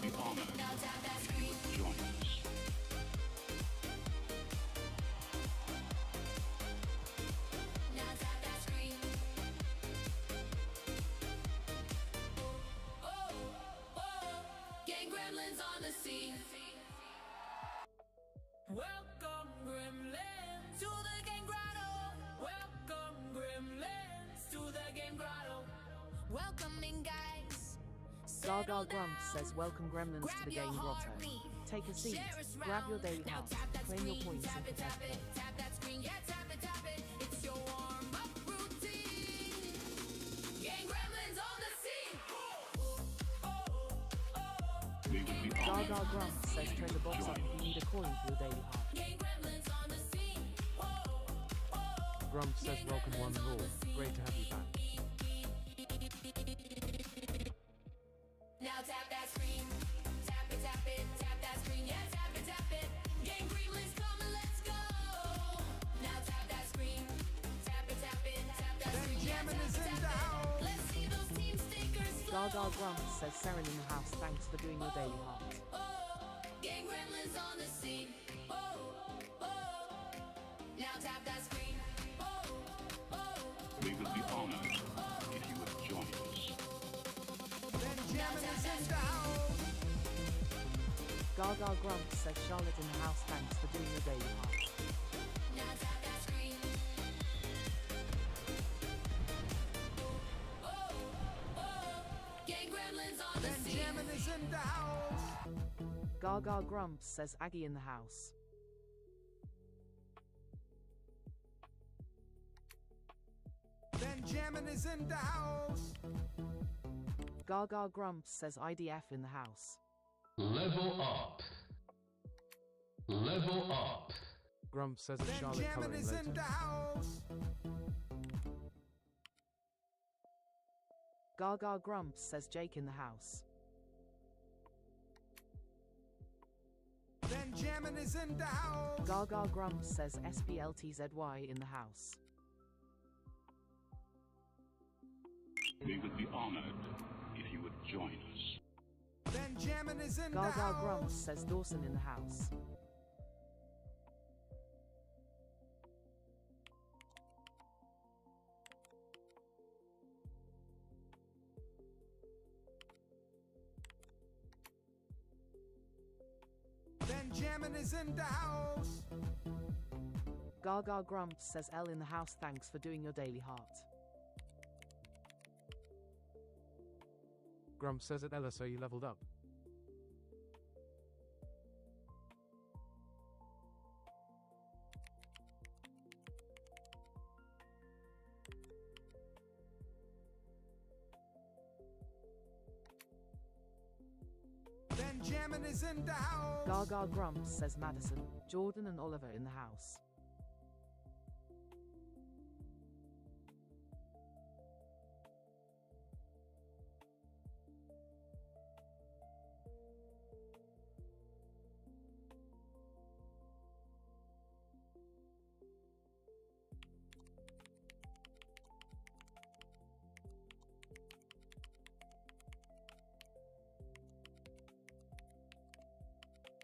be honored if you would join us. Now tap that screen. Gang gremlins on the scene. Welcome gremlins to the game grotto. Welcome gremlins to the game grotto. Welcoming guys. Gaga Grump says welcome gremlins to the game grotto. Take a seat, grab your daily heart, claim your points and tap it, tap that screen, yeah, tap it, it's your warm-up routine. Gang gremlins on the scene. We would be honored Gaga Grump says trade the box up if you need a coin for your daily heart. Gang gremlins on the scene. Grump says welcome one and all, great to have you back. Now tap that screen, tap it, tap that screen, yeah, tap it. Gang gremlins come and let's go. Now tap that screen, tap it, tap that screen, yeah, tap it. Let's see those team stickers flow. Gaga Grump says Seren in the house, thanks for doing your daily heart. Gang gremlins on the scene. Now tap that screen. We would be honored if you would join us. Benjamin is in the house. Gaga Grump says Charlotte in the house, thanks for doing your daily heart. Now tap that screen. Gang gremlins on the scene. Benjamin is in the house. Gaga Grump says Aggie in the house. Benjamin is in the house. Gaga Grump says IDF in the house. Level up. Level up. Grump says it's Charlotte Benjamin colouring is in later. the house. Gaga Grump says Jake in the house. Benjamin is in the house. Gaga Grump says SPLTZY in the house. We would be honored if you would join us. Benjamin is in the Gaga house. Grump says Dawson in the house. Benjamin is in the house. Gaga Grump says L in the house, thanks for doing your daily heart. Grump says at Ella, so you leveled up. Benjamin is in the house. Gaga Grump says Madison, Jordan and Oliver in the house.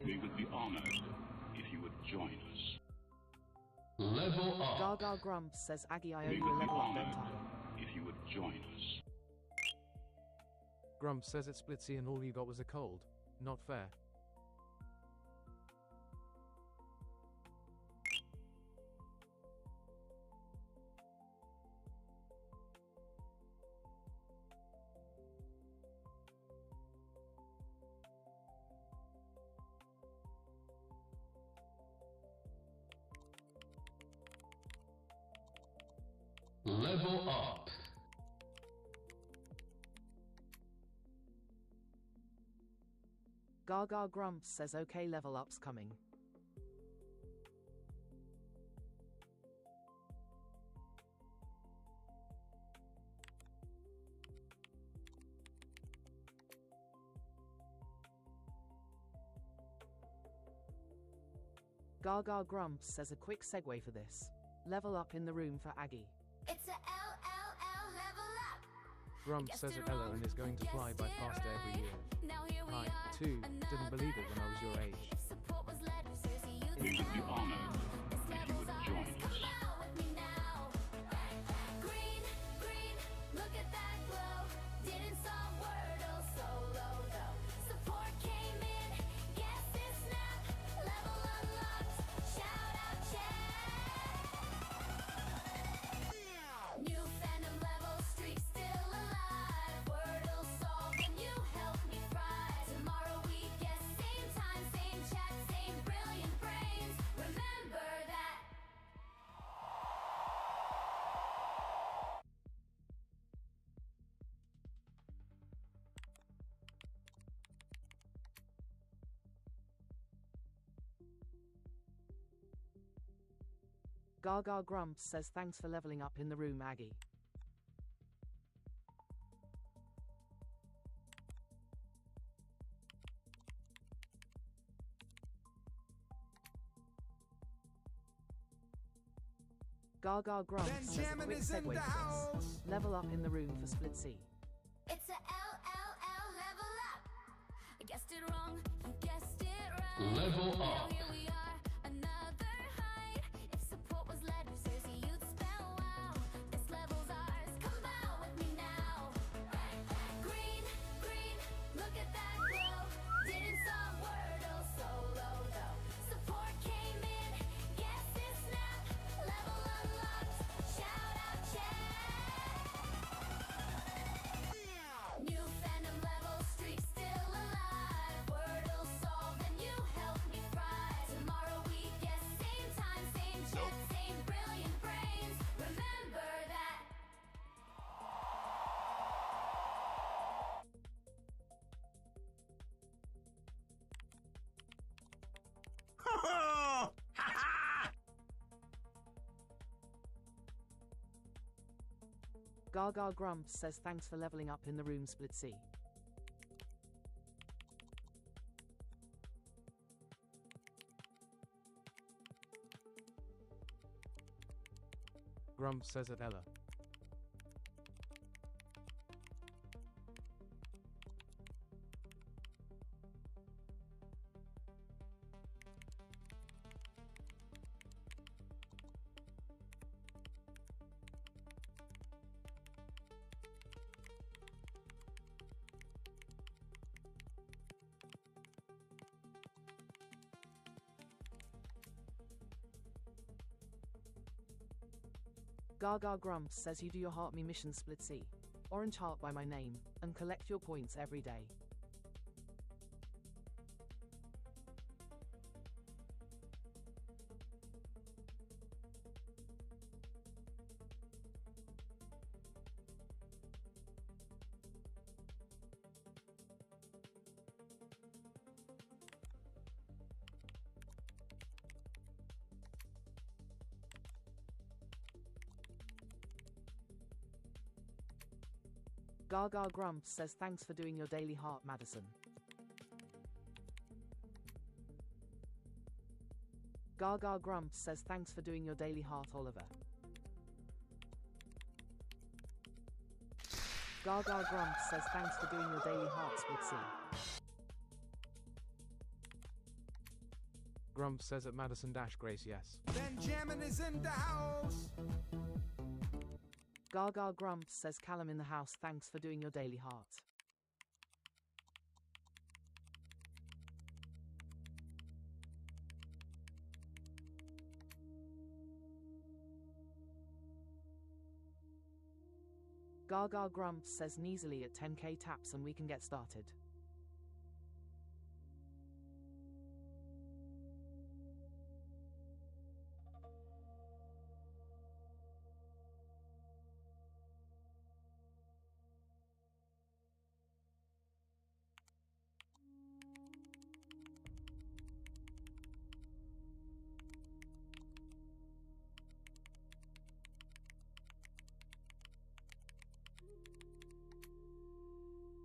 We would be honored if you would join us. Level up. Gaga Grump says Aggie, I owe We you a would be level up, don't I? honored if you would join us. Grump says it's Splitsy and all you got was a cold. Not fair. Level up. Gaga Grump says okay, level up's coming. Gaga Grump says a quick segue for this. Level up in the room for Aggie. It's a L level up. Grump says it Ella and is going to fly by faster every year. I, too, didn't believe it when I was your age. We would be honored if you would join us. Green, green, look at that glow. Didn't solve Wordle solo though. Support came in, guess this snap. Level unlocked, shout out chat. New fandom level, streak still alive. Wordle solved and you helped me fry. Tomorrow we guess, same time, same chat, same brilliant brains. Remember that. Gaga Grumps says thanks for leveling up in the room, Aggie. Gaga Grumps says a quick segue for this. Level up in the room for Split C. It's a LLL level up. I guessed it wrong, you guessed it right. Level Now up. here we are, another height. If support was led with Cersei, you'd spell wow. This level's ours, come out with me now. Green, green, look at that glow. Didn't solve Wordle solo though. Support came in, guess this snap. Level unlocked, shout out chat. New fandom level, streak still alive. Wordle solved and you helped me fry. Tomorrow we guess, same time, same chat, same brilliant brains. Remember that. Gaga Grumps says thanks for leveling up in the room, Split C. Grump says it Ella. Gaga Grumps says you do your Heart Me mission, Split C. Orange heart by my name, and collect your points every day. Gaga Grumps says thanks for doing your daily heart, Madison. Gaga Grumps says thanks for doing your daily heart, Oliver. Gaga Grumps says thanks for doing your daily heart, Split C. Grump says at Madison Dash Grace yes. Benjamin is in the house. Gaga Grumps says Callum in the house, thanks for doing your daily heart. Gaga Grumps says Neasily at 10k taps and we can get started.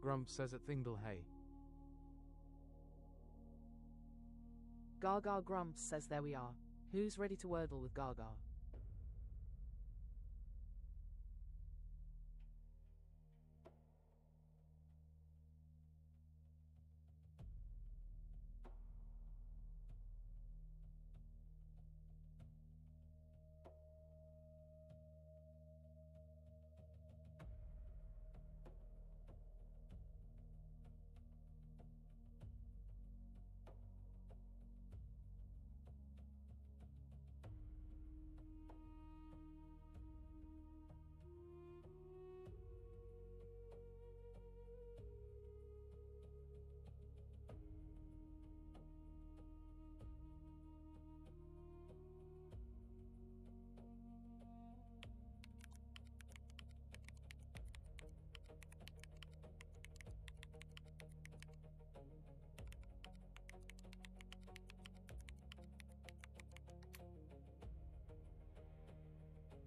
Grump says at Thingdall hey. Gaga Grumps says there we are. Who's ready to Wordle with Gaga?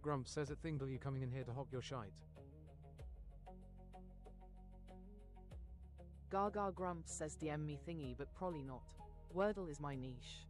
Grumps says at Thingdle you coming in here to hog your shite. Gaga Grumps says DM me thingy but probably not. Wordle is my niche.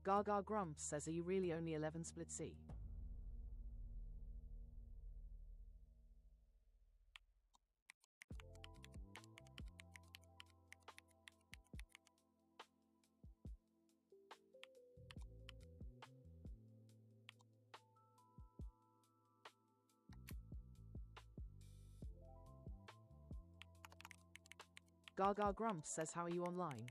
Gaga Grumps says, are you really only 11 split C? Gaga Grumps says, how are you online?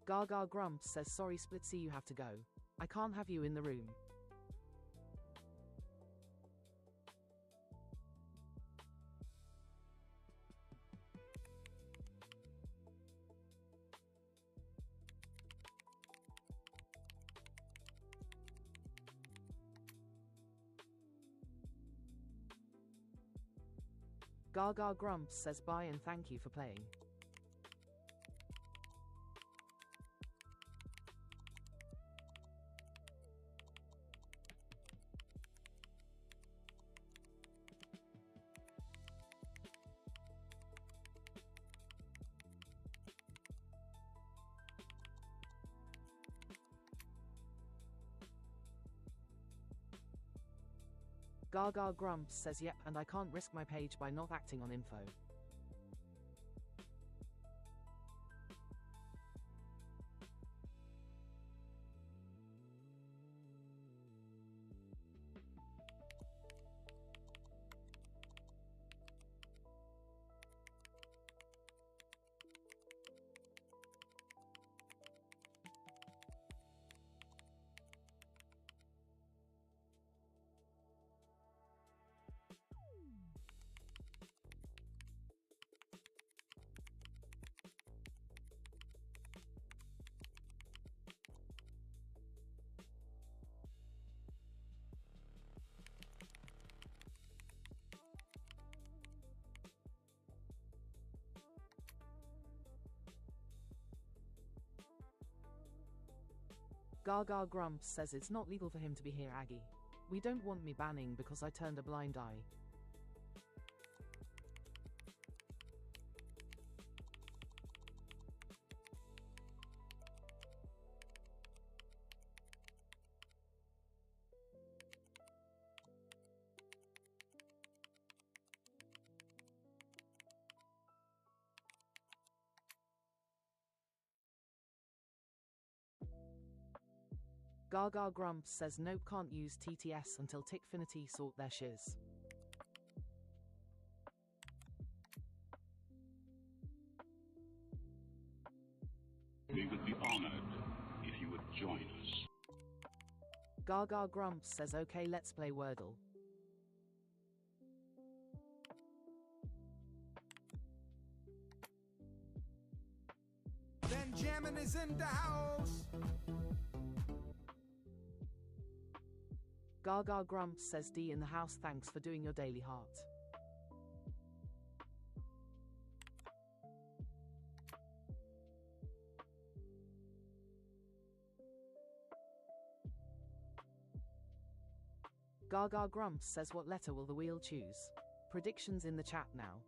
Gaga Grumps says, sorry Split C, you have to go. I can't have you in the room. Gaga Grumps says bye and thank you for playing. Gaga Grumps says yep, and I can't risk my page by not acting on info. Gaga Grumps says it's not legal for him to be here, Aggie. We don't want me banning because I turned a blind eye. Gaga Grumps says nope, can't use TTS until Tickfinity sort their shiz. We would be honored if you would join us. Gaga Grumps says okay, let's play Wordle. Benjamin is in the house. Gaga Grumps says D in the house, thanks for doing your daily heart. Gaga Grumps says what letter will the wheel choose? Predictions in the chat now.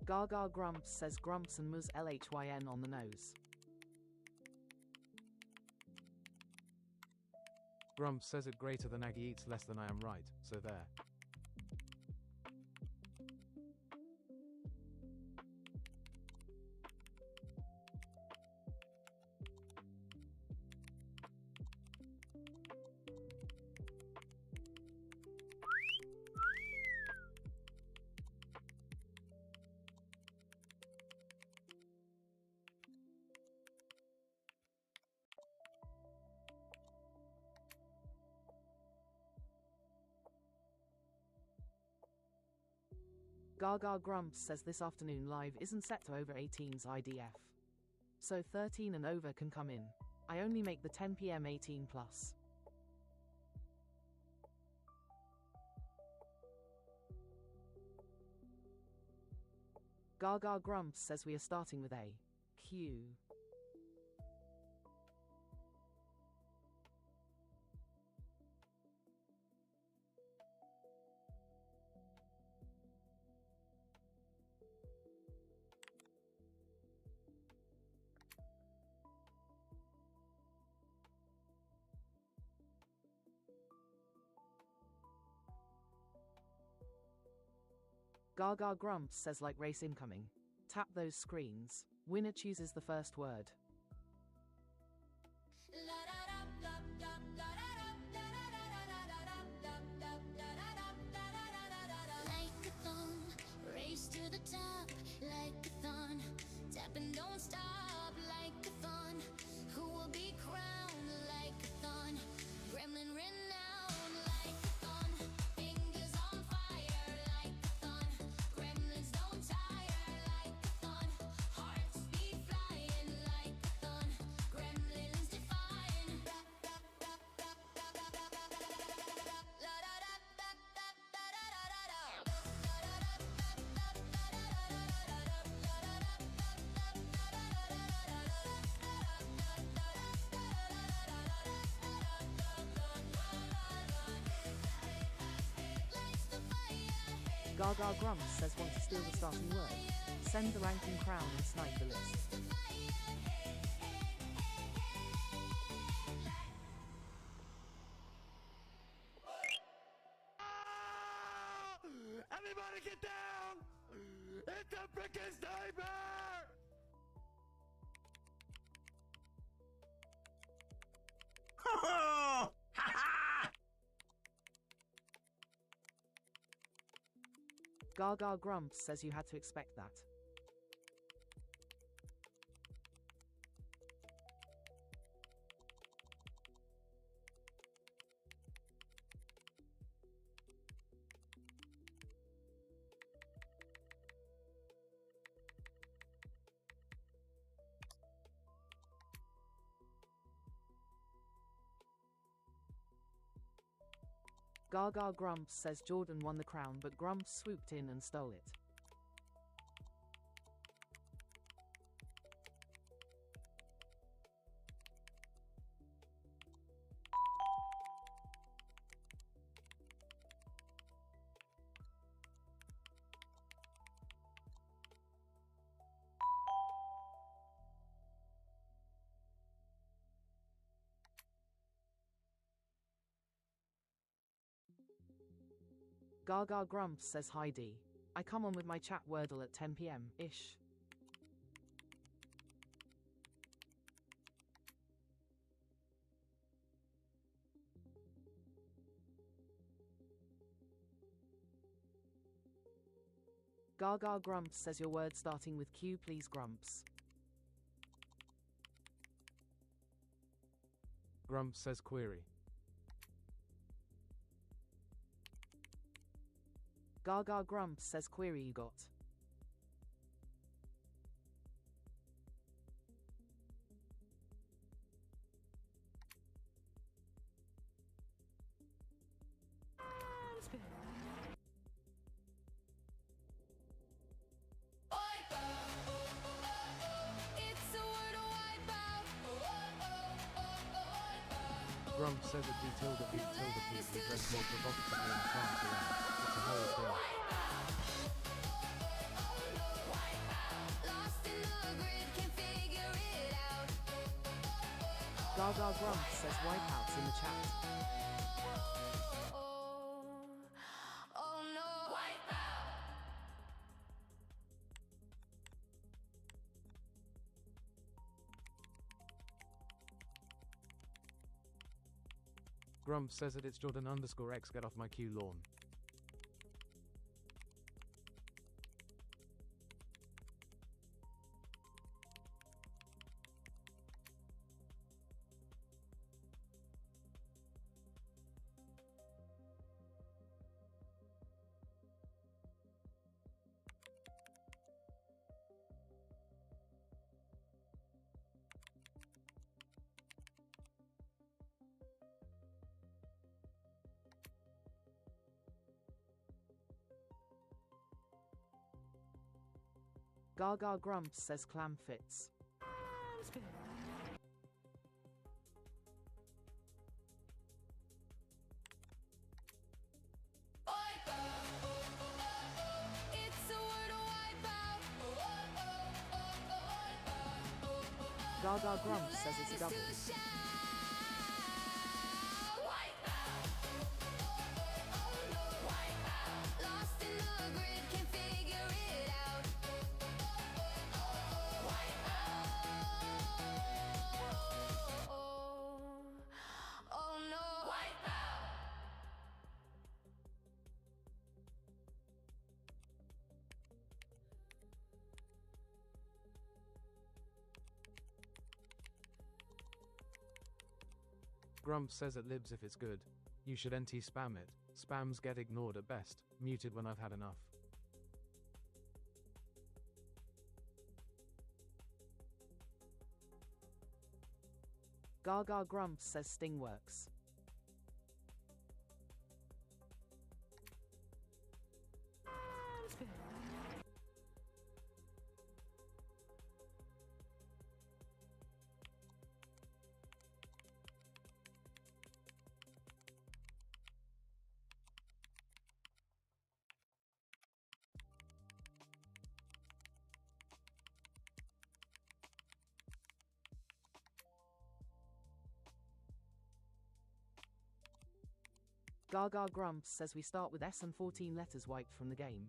Gaga Grumps says Grumps and Mus LHYN on the nose. Grumps says it greater than Aggie eats less than I am right, so there. Gaga Grumps says this afternoon live isn't set to over 18's IDF. So 13 and over can come in. I only make the 10 PM 18 plus. Gaga Grumps says we are starting with a Q. Gaga Grumps says like race incoming. Tap those screens. Winner chooses the first word. Like a thon, race to the top. Like a thon, tap and don't stop. Like a thon, who will be crowned? Like a thon, gremlin renowned. Like a thon, fingers on fire. Like a thon, gremlins don't tire. Like a thon, hearts be flying. Like a thon, gremlins defying. Gaga Grumps says want to steal the starting word. Send the ranking crown and snipe the list. Everybody get down! It's a freaking sniper! Ha ha! Gaga Grumps says you had to expect that. Gaga Grumps says Jordan won the crown but Grumps swooped in and stole it. Gaga Grumps says hi D. I come on with my chat Wordle at 10 PM-ish. Gaga Grumps says your word starting with Q please Grumps. Grumps says query. Gaga Grumps says query you got. It's a Wordle wipeout. Grumps says it tilde beat we dress more provocatively and prance around. It's a whole thing. Gaga Grumps says wipeouts in the chat. Oh no. Wipe out. Grumps says that it's Jordan_X get off my Q lawn. Gaga Grumps says clam fits. Wipe out. It's a Wordle wipeout. Gaga Grumps says it's a double. Wipe out. Wipe out. Lost in the grid, can't figure it out. Wipe out. Oh no. Wipe out. Grumps says it libs if it's good. You should NT spam it. Spams get ignored at best, muted when I've had enough. Gaga Grumps says Sting works. Gaga Grumps says we start with S and 14 letters wiped from the game.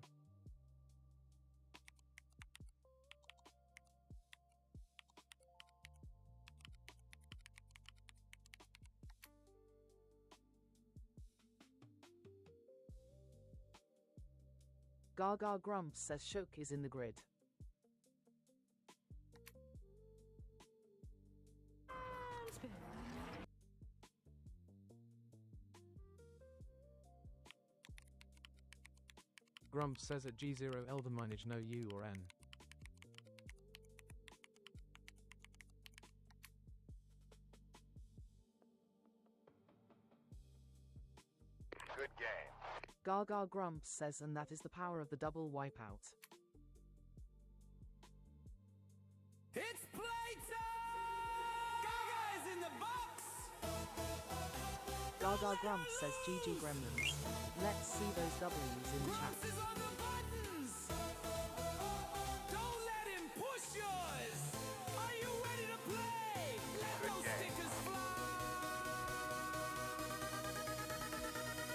Gaga Grumps says Shook is in the grid. Grumps says at G0 Elder Minage no U or N. Good game. Gaga Grumps says and that is the power of the double wipeout. It's playtime! Gaga is in the box! Gaga Grumps says GG Gremlins. Let's see those W's in the Grumps chat. is on the buttons! Don't let him push yours! Are you ready to play? Let those stickers fly!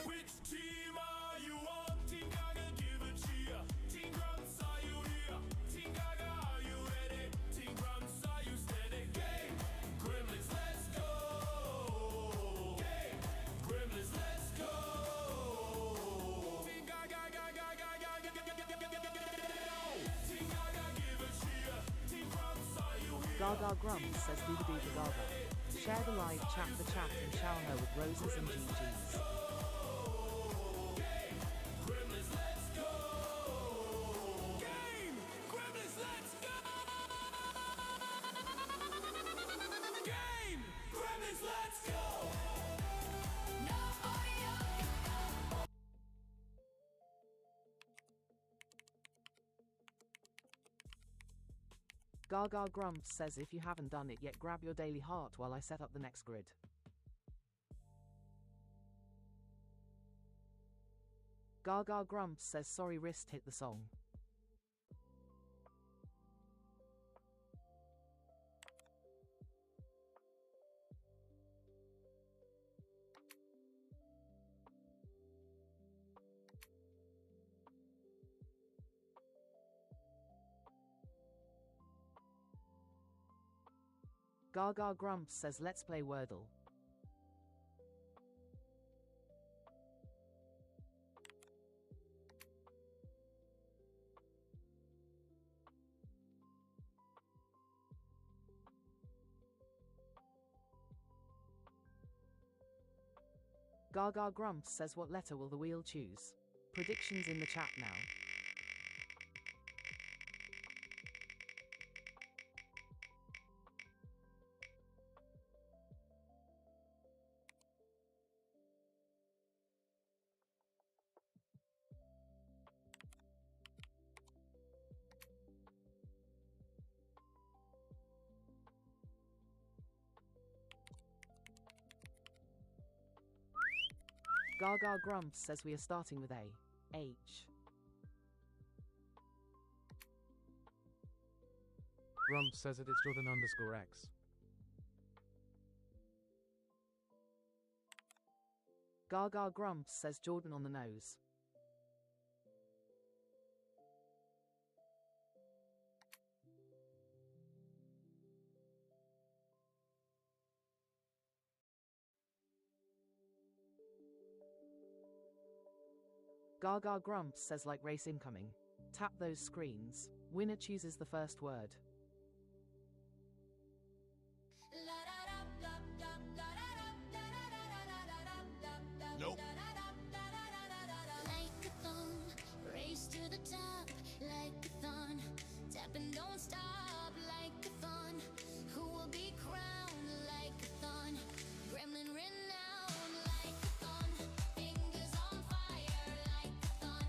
Which team are you on? Team Gaga, give a cheer. Team Grumps, are you here? Team Gaga, are you ready? Team Grumps, are you steady? Game! Gremlins, let's go! Game! Gremlins, let's go! Team Gaga, Gaga, Gaga, Team Gaga, give a cheer. Team Grumps, are you here? Gaga Grumps says Doobadoo to Gaga. Share the live chat the chat and shower her with roses and GGs. Gremlins, let's go! Game! Gremlins, let's go! Game! Gremlins, let's go! No audio. Gaga Grumps says if you haven't done it yet, grab your daily heart while I set up the next grid. Gaga Grumps says sorry wrist hit the song. Gaga Grumps says let's play Wordle. Gaga Grumps says what letter will the wheel choose? Predictions in the chat now. Gaga Grumps says we are starting with A. H. Grumps says it is Jordan_X. Gaga Grumps says Jordan on the nose. Gaga Grumps says like race incoming. Tap those screens. Winner chooses the first word. Nope. Like a thong, race to the top, like a thon. Tap and don't stop, like a thon. Who will be crowned like a thon? Gremlin renowned, like a thon. Fingers on fire, like a thon.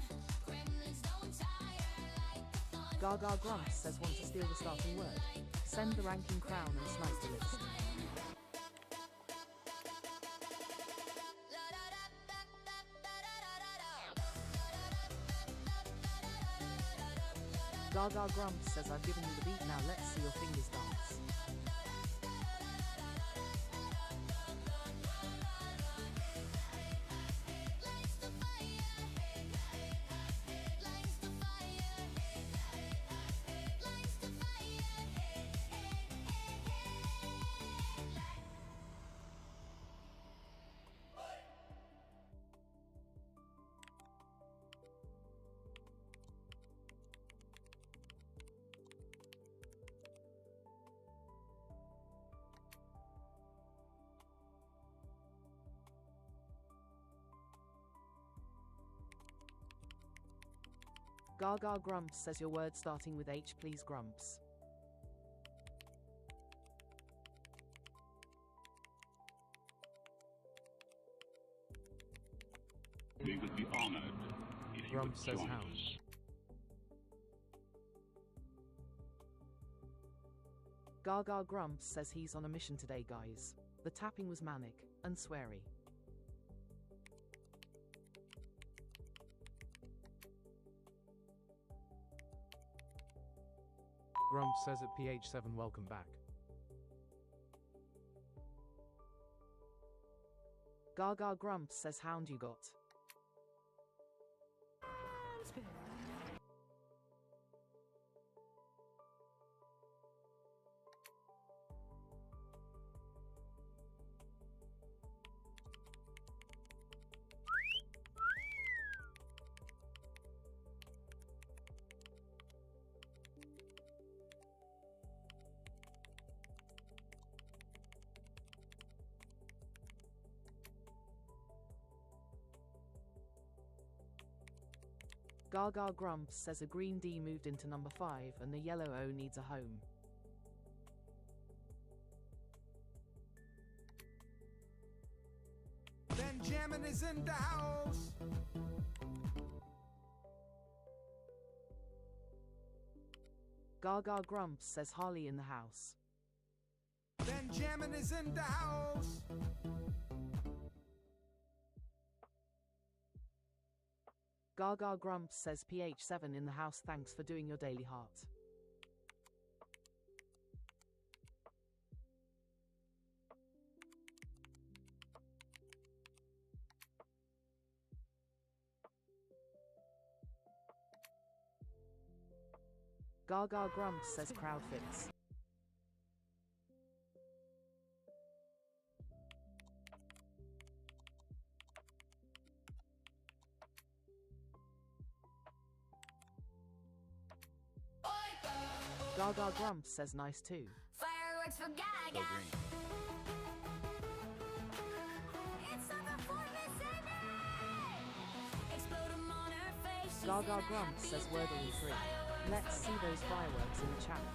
Gremlins don't tire, like a thon. Gaga Grumps says want to steal the starting word. Send the ranking crown and snipe the list. Gaga Grumps says I've given you the beat, now let's see your fingers dance. Lights the fire, lights the fire, lights the fire. Gaga Grumps says your word starting with H, please Grumps. We would be honored if you would Grumps says join hound. us. Gaga Grumps says he's on a mission today, guys. The tapping was manic and sweary. Grumps says at PH7 welcome back. Gaga Grumps says hound you got. Gaga Grumps says a green D moved into number 5 and the yellow O needs a home. Benjamin is in the house. Gaga Grumps says Harley in the house. Benjamin is in the house. Gaga Grumps says PH7 in the house, thanks for doing your daily heart. Gaga Grumps says crowd fits. Gaga Grumps says nice too. Fireworks for Gaga. Go green. It's a performance center. Explode 'em on her face. She's Gaga in a Grumps happy says Wordle in place. 3. Fireworks Let's for see those Gaga. fireworks in the chat.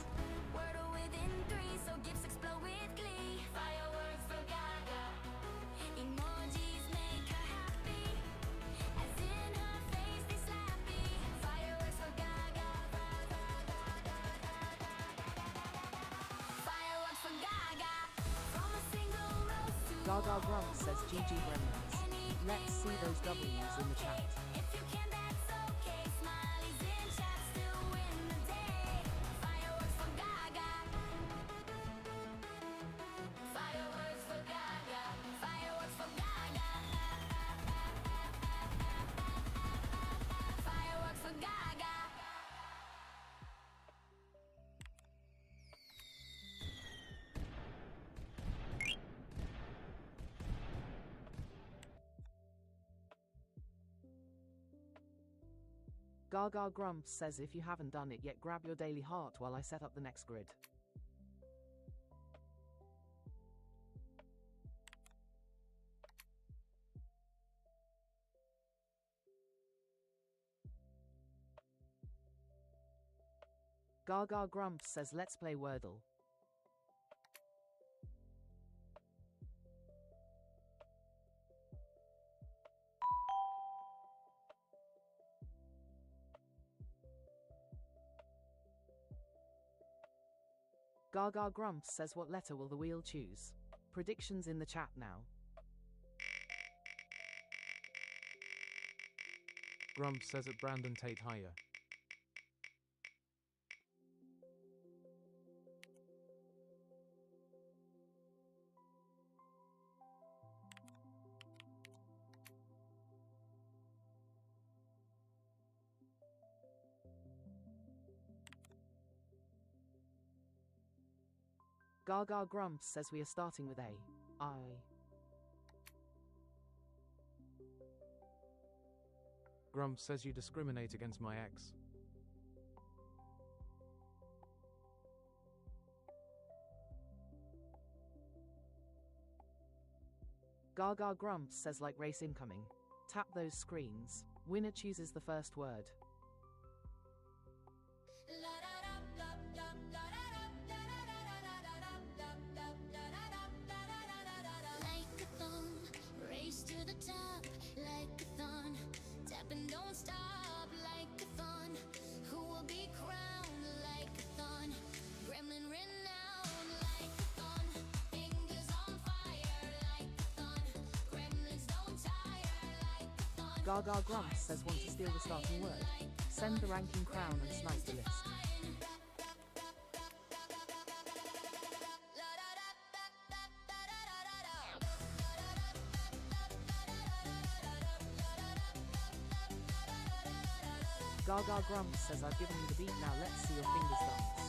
Wordle within 3, so gifts explode with glee. Fireworks for Gaga. Emojis make her happy, as in her face they slappy. Fireworks for Gaga. Fireworks for Gaga. From a single rose to Gaga Grumps says GG Gremlins. any Let's see those W's in the chat. if you can, that's okay. Smileys in chat still win the day. Fireworks for Gaga. Fireworks for Gaga. Fireworks for Gaga. Fireworks for Gaga. Gaga Grumps says if you haven't done it yet, grab your daily heart while I set up the next grid. Gaga Grumps says let's play Wordle. Gaga Grumps says what letter will the wheel choose? Predictions in the chat now. Grumps says at Brandon Tate higher. Gaga Grumps says we are starting with A. I. Grumps says you discriminate against my ex. Gaga Grumps says like race incoming. Tap those screens. Winner chooses the first word. Like a thong, race to the top. Like a thon, tap and don't stop. Like a thon, who will be crowned? Like a thon, gremlin renowned. Like a thon, fingers on fire. Like a thon, gremlins don't tire. Like a thon. Gaga Grumps says want to steal the starting word. Send the ranking crown and snipe the list. Gaga Grumps says I've given you the beat, now let's see your fingers dance.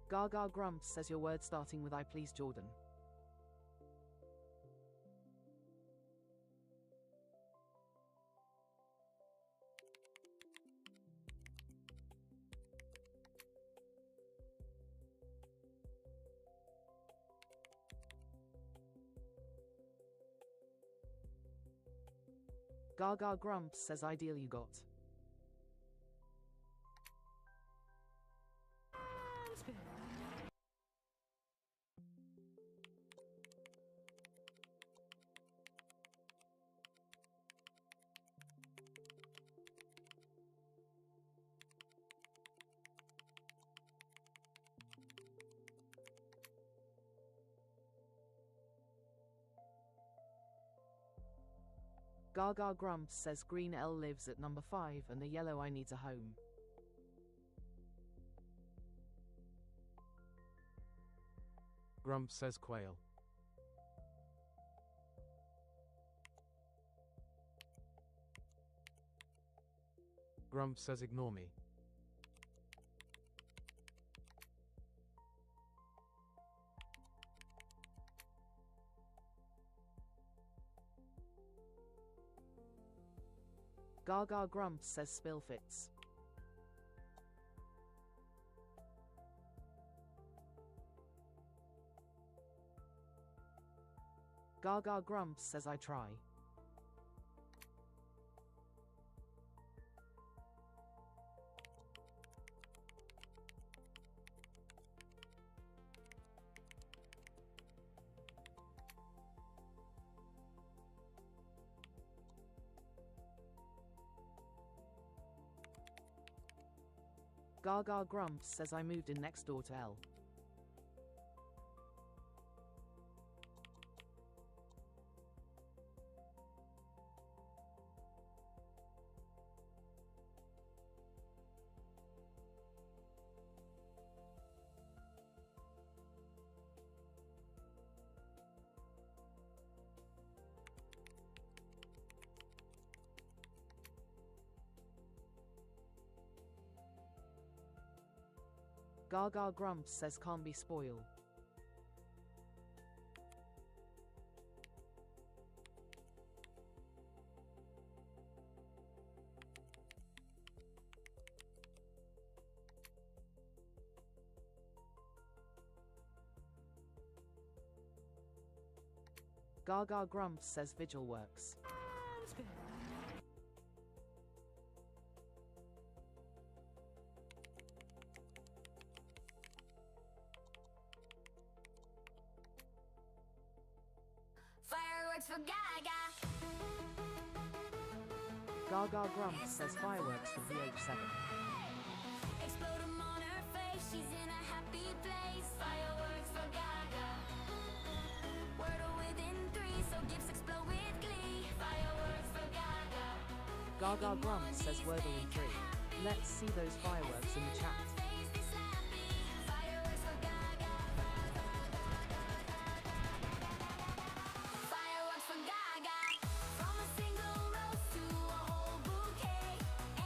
Gaga Grumps says your word starting with I please Jordan. Gaga Grumps says ideal you got. Gaga Grumps says green L lives at number 5 and the yellow I needs a home. Grumps says quail. Grumps says ignore me. Gaga Grumps says spill fits. Gaga Grumps says I try. Gaga Grumps says I moved in next door to L. Gaga Grumps says can't be spoiled. Gaga Grumps says vigil works. Fireworks for Gaga. Gaga Grumps says fireworks for VH7. Explode 'em on her face, she's in a happy place. Fireworks for Gaga. Wordle within 3, so gifts explode with glee. Fireworks for Gaga. Gaga Grumps says Wordle in 3. Let's see those fireworks in the chat. Fireworks for Gaga. Fireworks for Gaga. From a single rose to a whole bouquet.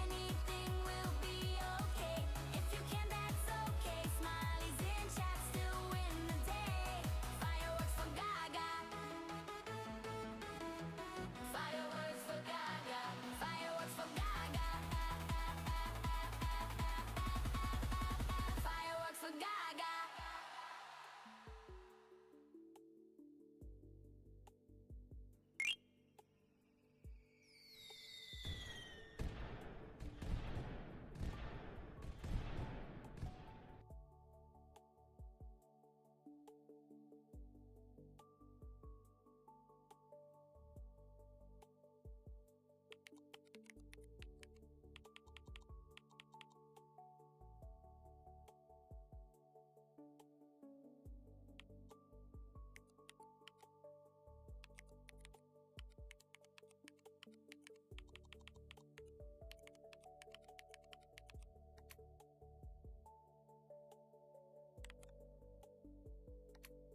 Anything will be okay. If you can, that's okay. Smileys in chat still win the day. Fireworks for Gaga. Fireworks for Gaga. Fireworks for Gaga. Fireworks for Gaga.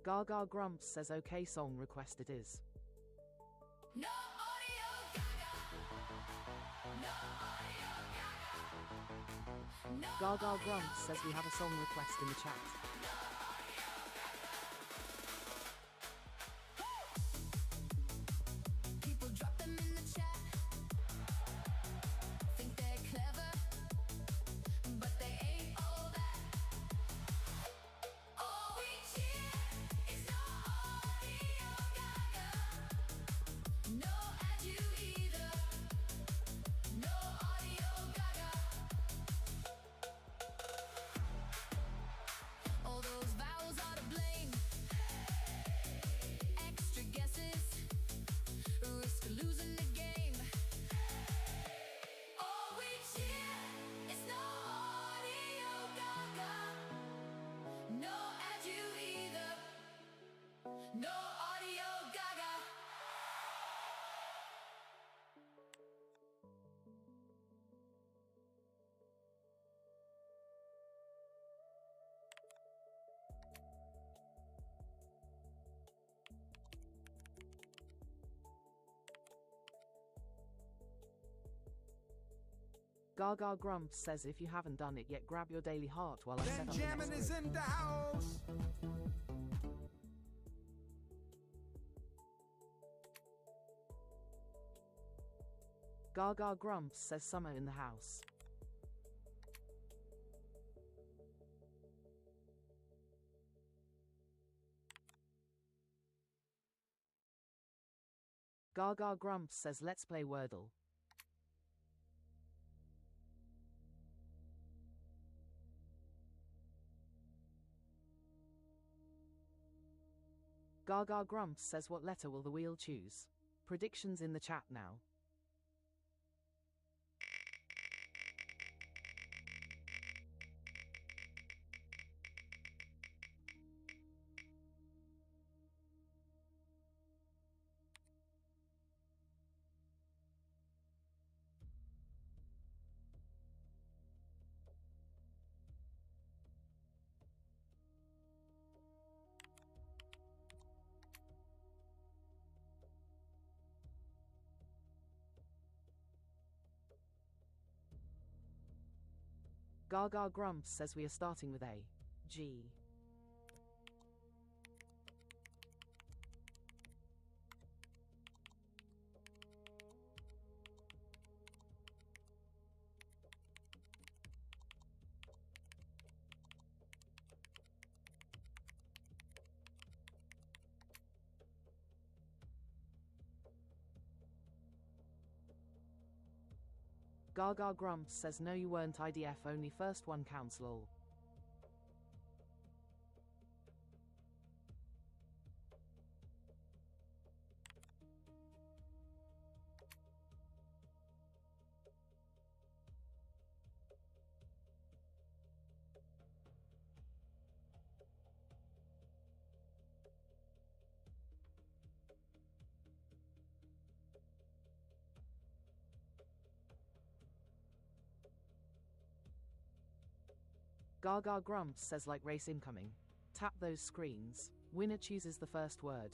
Gaga Grumps says okay song request it is. No audio Gaga. No audio Gaga. No Gaga Grumps says we have a song request in the chat. People drop them in the chat. Think they're clever, but they ain't all that. All we cheer is no audio Gaga. No adieu either. No audio Gaga. Gaga Grumps says if you haven't done it yet, grab your daily heart while I set up the Benjamin next is group. in the house. Gaga Grumps says summer in the house. Gaga Grumps says let's play Wordle. Gaga Grumps says what letter will the wheel choose? Predictions in the chat now. Gaga Grumps says we are starting with A. G. Gaga Grumps says no you weren't IDF, only first one counts lol. Gaga Grumps says like race incoming. Tap those screens. Winner chooses the first word.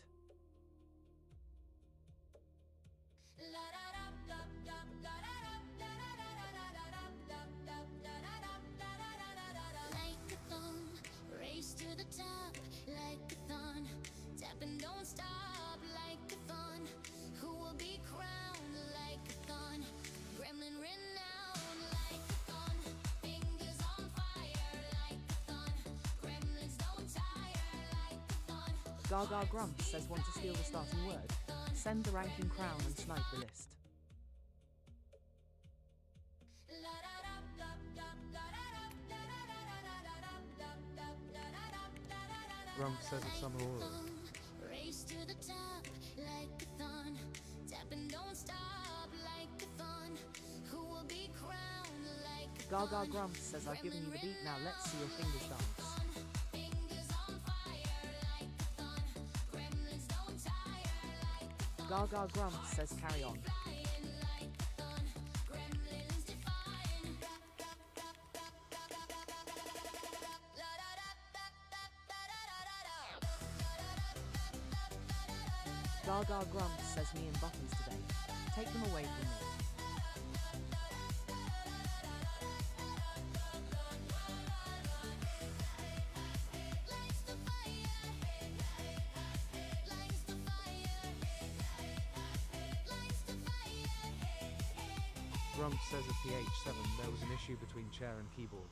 Like a thon, race to the top. Like a thon, tap and don't stop. Like a thon, who will be crowned? Like a thon, gremlin renowned. Like a thon, fingers on fire. Like a thon, gremlins don't tire. Like a thon. Gaga Grumps says want to steal the starting word. Send the ranking crown and snipe the list. Grumps says it's summer oral. Race to the top like a thon. Tap and don't stop like a thon. Who will be crowned like a Gaga thon? Grumps says I've given you the beat, now let's see your fingers dance. Fingers on fire like a thon. Gremlins don't tire like a thon. Gaga Grumps says carry on. Flying like a thon. Gremlins defying. Gaga Grumps says me and buttons today. Take them away from me. Lights the fire. Lights the fire. Lights the fire. Grumps says at PH7 there was an issue between chair and keyboard.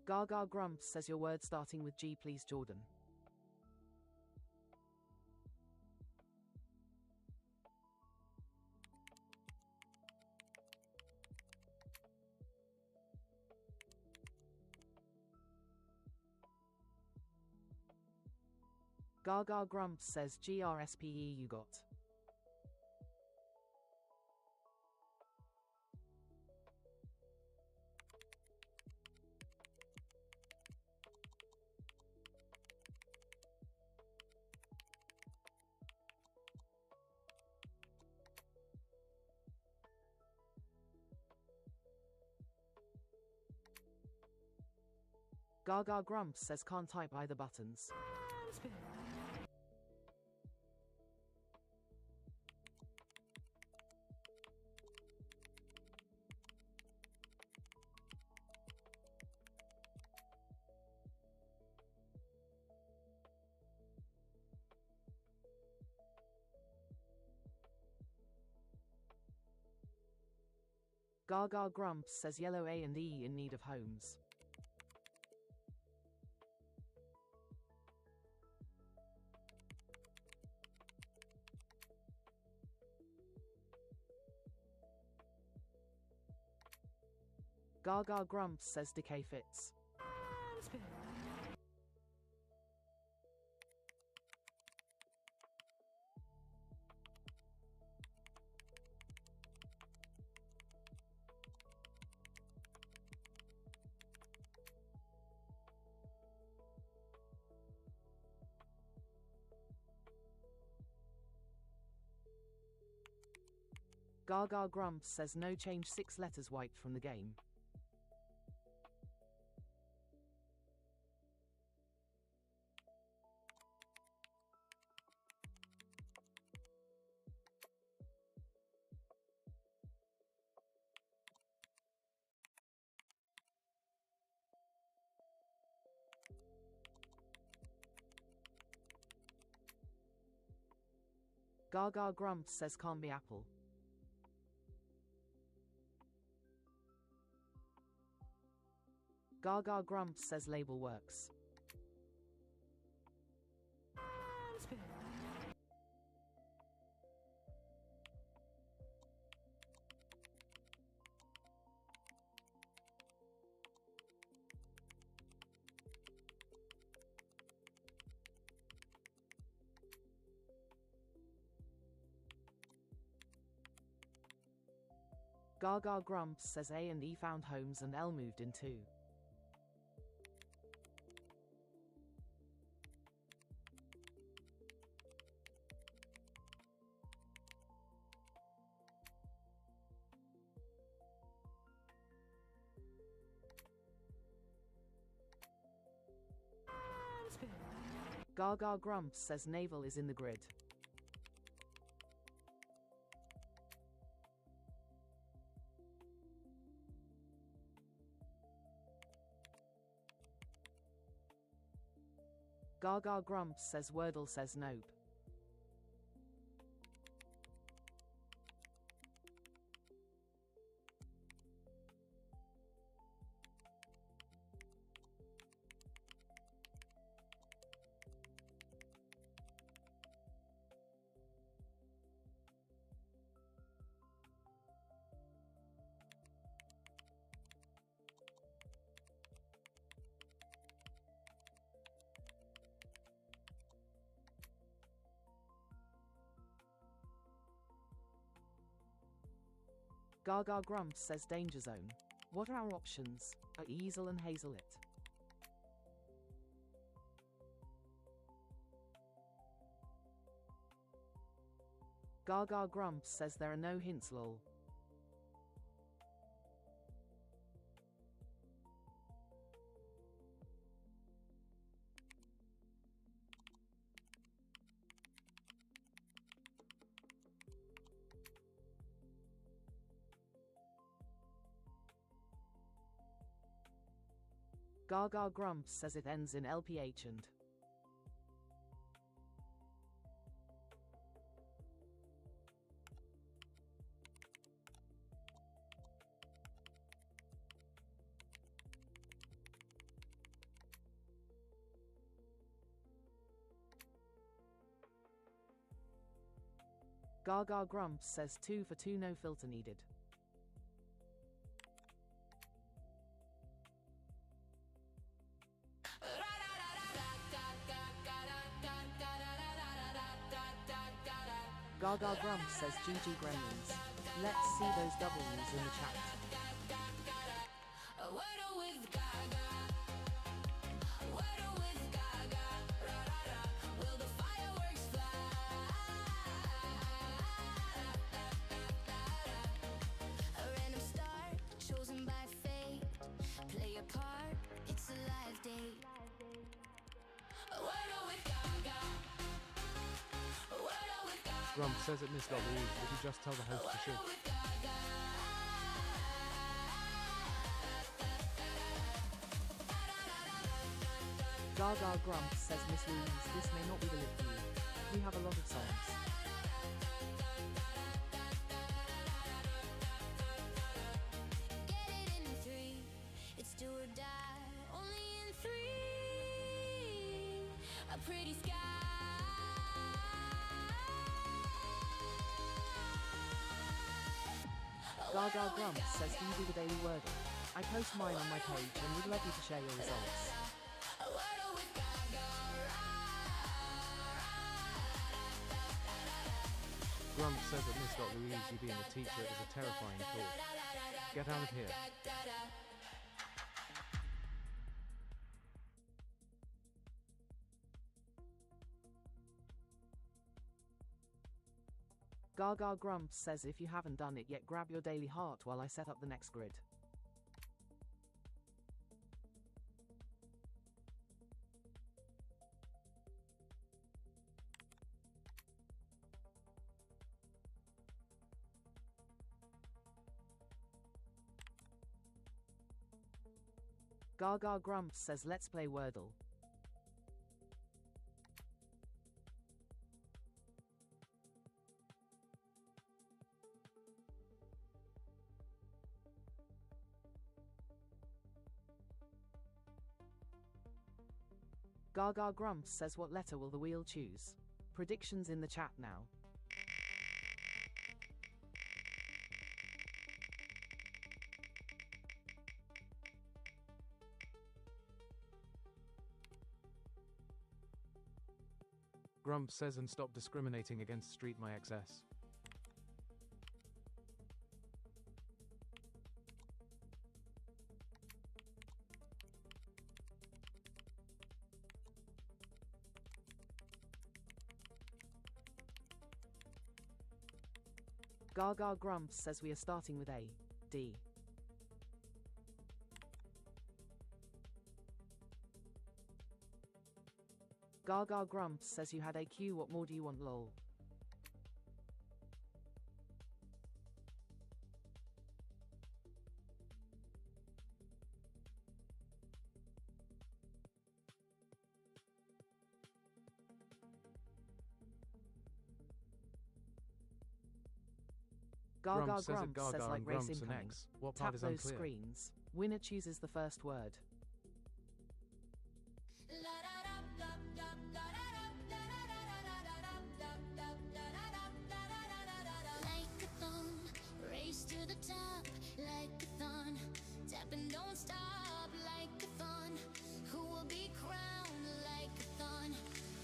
Gaga Grumps says your word starting with G please Jordan. Gaga Grumps says GRSPE you got. Gaga Grumps says can't type either buttons. Gaga Grumps says yellow A and E in need of homes. Gaga Grumps says decay fits. Gaga Grumps says no change 6 letters wiped from the game. Gaga Grumps says can't be apple. Gaga Grumps says label works. Gaga Grumps says A and E found homes and L moved in too. Gaga Grumps says navel is in the grid. Gaga Grumps says Wordle says nope. Gaga Grumps says danger zone. What are our options? Are easel and hazel it? Gaga Grumps says there are no hints lol. Gaga Grumps says it ends in LPH and. Gaga Grumps says 2 for 2 no filter needed. Gaga Grumps says GG Gremlins. Let's see those W's in the chat. A Wordle with Gaga. Wordle with Gaga. Ra ra ra. Will the fireworks fly? A random star chosen by fate. Play a part. It's a live day. Grump says at Miss Louise, would you just tell the host to shit? with Gaga. Gaga Grump says Miss Louise, this may not be the live for you. We have a lot of songs. Get it in 3. It's do or die. Only in 3. A pretty sky. Gaga Grump says, do you do the daily Wordle? I post mine on my page and would love you to share your results. A Wordle with Gaga. Grump says at Miss Louise, you being a teacher is a terrifying thought. Get out of here. Gaga Grump says, if you haven't done it yet, grab your daily heart while I set up the next grid. Gaga Grump says, let's play Wordle. Gaga Grump says, what letter will the wheel choose? Predictions in the chat now. Grump says, and stop discriminating against Street My XS. Gaga Grump says, we are starting with A, D. Gaga Grump says, you had AQ, what more do you want, lol? Gaga Grump says it Grump Gaga says, like and race Grumps and incoming. X. What Tap part is those unclear? screens. Winner chooses the first word. Like-a-thon, race to the top, like-a-thon, tap and don't stop, like-a-thon, who will be crowned, like-a-thon,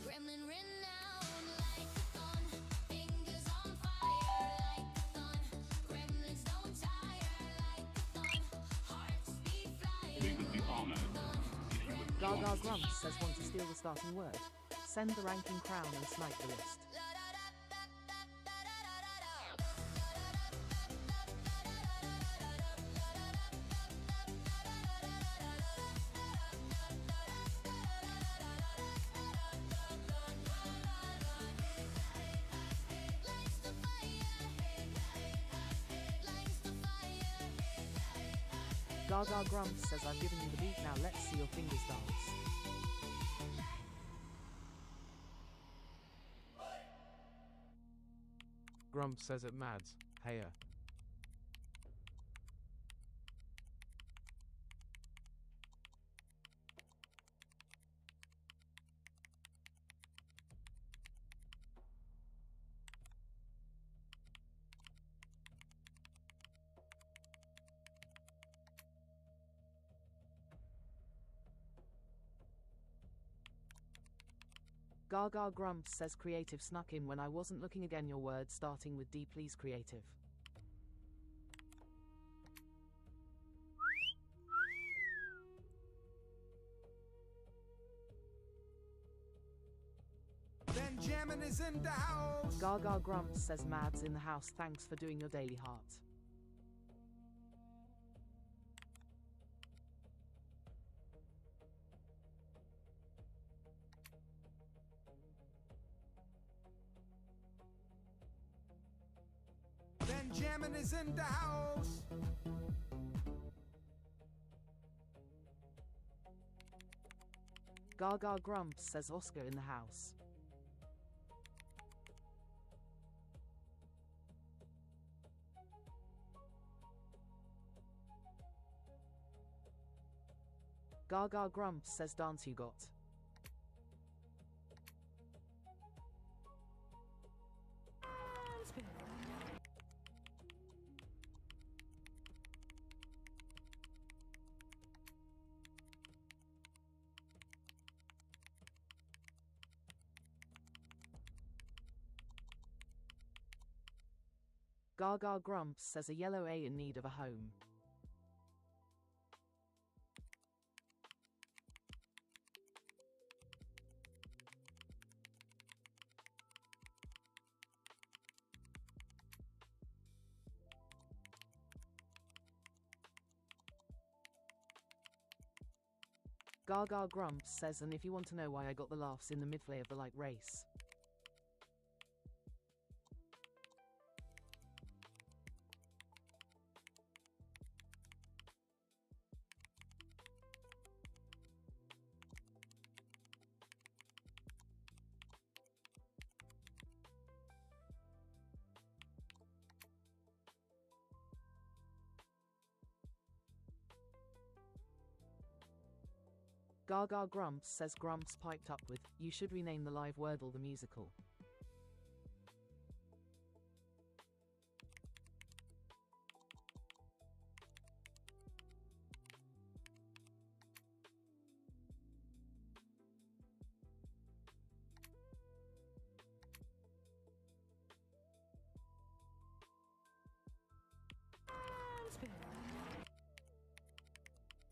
gremlin renowned, like-a-thon, fingers on fire, like-a-thon, gremlins don't tire, like-a-thon, hearts beat flying, We would be honored if you would join Gaga us. Grump says, want to steal the starting word. Send the ranking crown and snipe the list. Gaga Grump says, I've given you the beat, now let's see your fingers dance. Grump says it Mads. Heya. Gaga Grump says, creative snuck in when I wasn't looking, again your word starting with D, please creative. Benjamin is in the house. Gaga Grump says, Mads in the house, thanks for doing your daily heart. is in the house. Gaga grumps, says Oscar in the house. Gaga grumps, says Dance You Got. Gaga grumps, says a yellow A in need of a home. Gaga grumps, says, and if you want to know why I got the laughs in the midplay of the light race. Gaga grumps, says Grumps piped up with, you should rename the live Wordle the musical.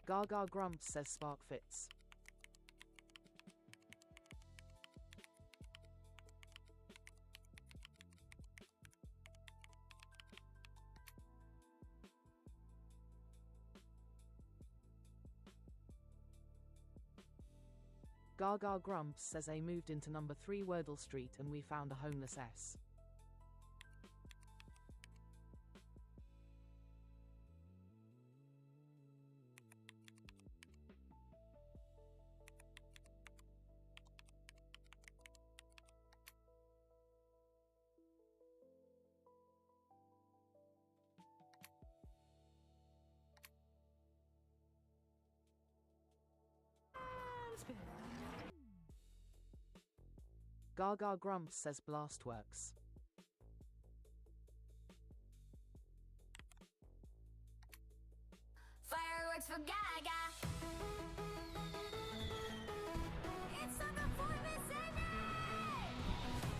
Gaga grumps, says Spark Fits. Gaga grumps, says A moved into number 3 Wordle Street and we found a homeless S. Gaga grumps, says Blastworks. Fireworks for Gaga. It's like a Miss Annie.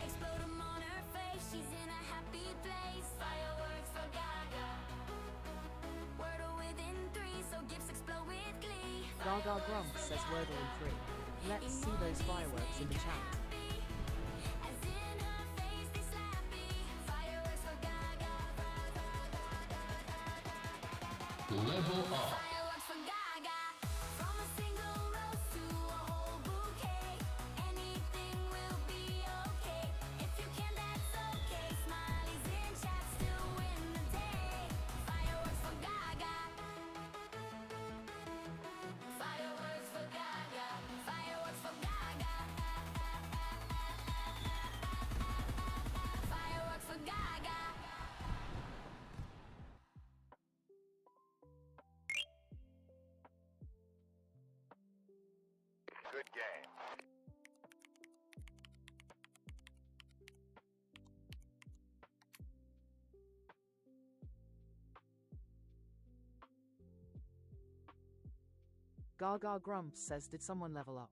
Explode 'em on her face. She's in a happy place. Fireworks for Gaga. Wordle within 3, so gifts explode with glee. Gaga grumps, says Wordle in 3. Let's see those fireworks in the chat. As in her face they slappy. Fireworks for Gaga. Level up. Fireworks for Gaga. From a single rose to a whole bouquet. Anything will be okay. If you can, that's okay. Smileys in chat still win the day. Fireworks for Gaga. Fireworks for Gaga. Fireworks for Gaga. Fireworks for Gaga. Good game. Gaga grumps, says, did someone level up?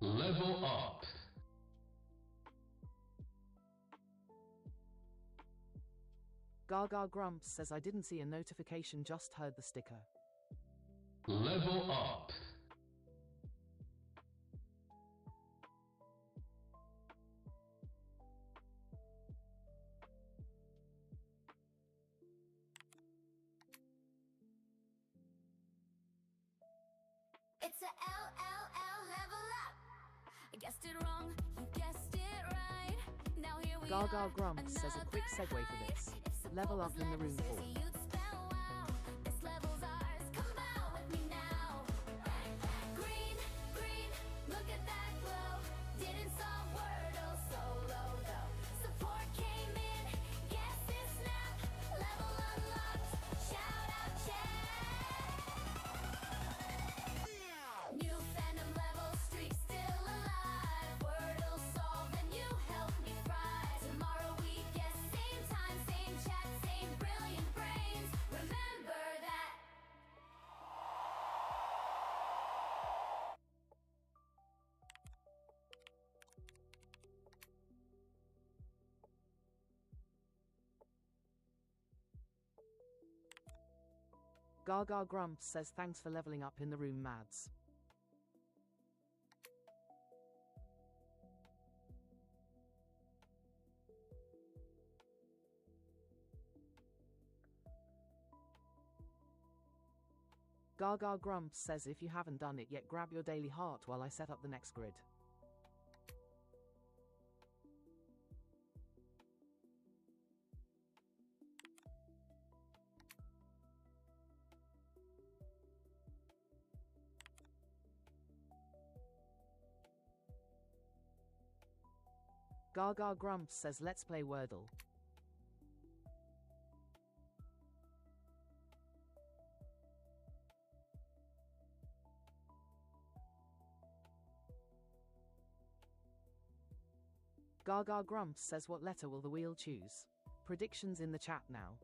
Level up. Gaga Grumps says I didn't see a notification, just heard the sticker. Level up. It's a LLL level up. I guessed it wrong, you guessed it right. Now here we Gaga are. Grumps says a quick segue for this. Level up in the room for. This level's ours. Come bow with me now. Green, green, look at that glow. Didn't solve Wordle solo though. Support came in, guess this snap. Level unlocked. Shout out chat. New fandom level streak still alive. Wordle solved and you helped me fry. Tomorrow we guess same time, same chat, same brilliant brains. Remember that. Gaga Grumps says thanks for leveling up in the room, Mads. Gaga Grumps says if you haven't done it yet, grab your daily heart while I set up the next grid. Gaga Grumps says let's play Wordle. Gaga Grumps says what letter will the wheel choose? Predictions in the chat now.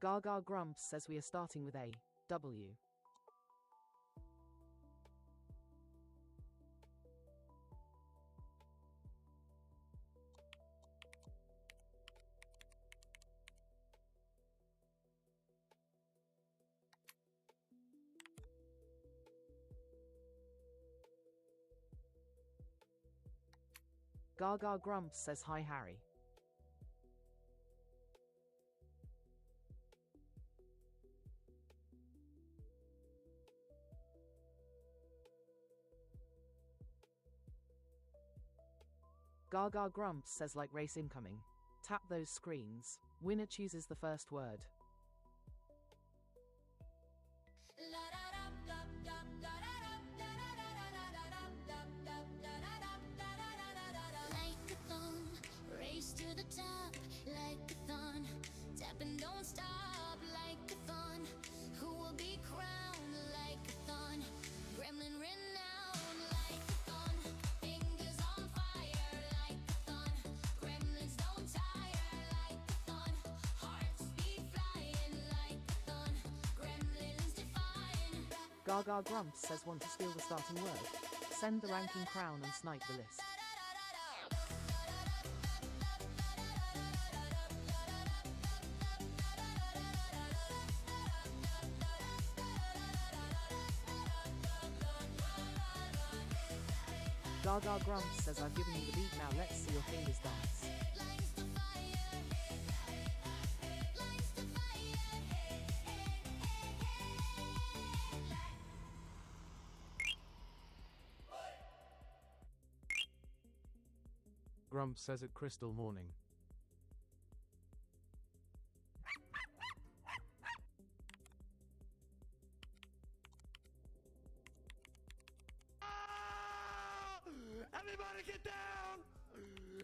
Gaga Grumps says we are starting with A, W. Gaga Grumps says hi Harry. Gaga Grumps says like race incoming. Tap those screens. Winner chooses the first word. Like-a-thon, race to the top. Like-a-thon, tap and don't stop. Like-a-thon, who will be crowned? Like-a-thon, gremlin renowned. Like-a-thon, fingers on fire. Like-a-thon, gremlins don't tire. Like-a-thon, hearts beat flying. Like-a-thon, gremlins defying. Gaga Grumps says want to steal the starting word. Send the ranking crown and snipe the list. Gaga Grumps says I've given you the beat, now let's see your fingers dance. Lines to fire, lines to fire. Grumps says it crystal morning. Everybody get down!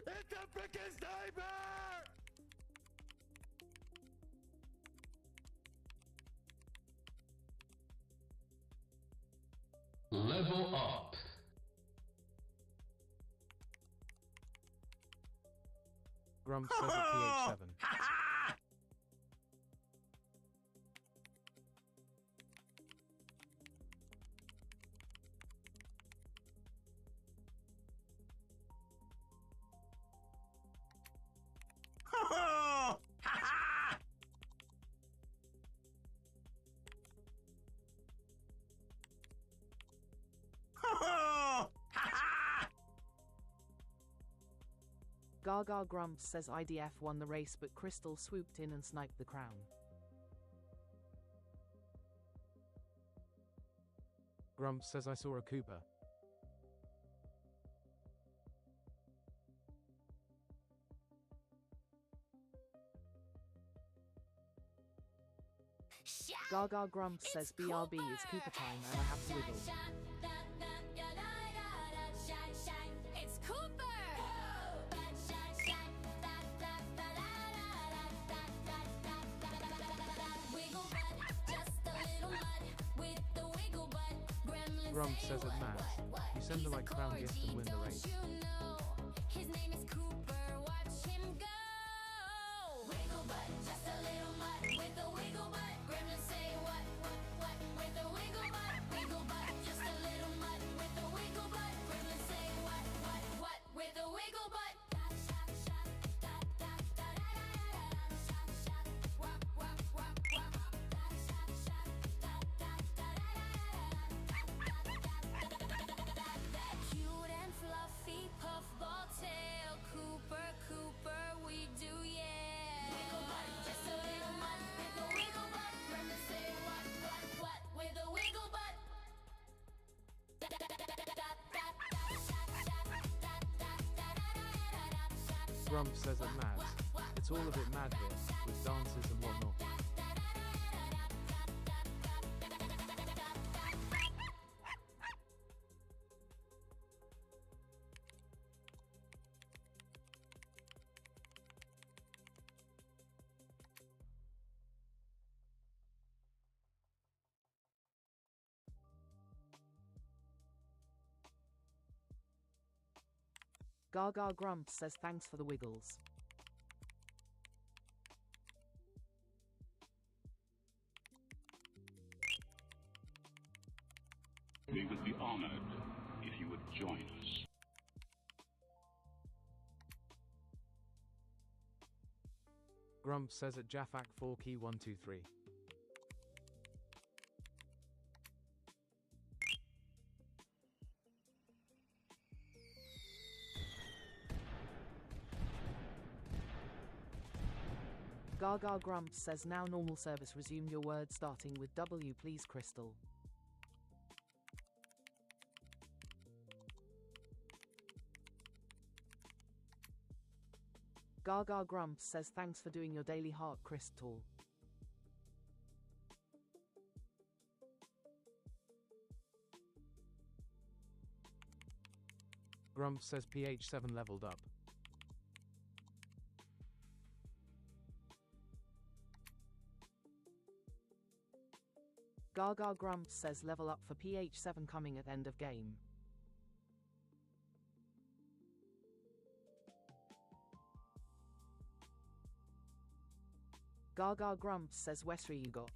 It's a freaking sniper! Level up. Grump says at PH7. Gaga Grumps says IDF won the race but Crystal swooped in and sniped the crown. Grump says I saw a Cooper. Gaga Grumps says BRB is Cooper time and I have to wiggle. It's Cooper! Wiggle butt, just a little mud with the wiggle butt. Gremlin Grump say says it what? mad. You send the like crown gift and win the race. His name is Cooper, watch him go. Wiggle butt, just a little mud with the wiggle butt. Gremlin say what with the wiggle butt, just a little mud with the wiggle butt. Gremlin say what with the wiggle butt. Cute and fluffy puffball tail, Cooper, we do, yeah. Wiggle butt, just a little mud with the wiggle butt. Gremlin say what with the wiggle butt. Grump says it mad. It's all a bit mad here, with dances and whatnot. Gaga Grumps says thanks for the wiggles. We would be honored if you would join us. Grump says at Jafak 4 key 123. Gaga Grumps says now normal service resume your word starting with W please Crystal. Gaga Grumps says thanks for doing your daily heart Crystal. Grump says PH7 leveled up. Gaga Grumps says level up for PH7 coming at end of game. Gaga Grumps says Wesley you got.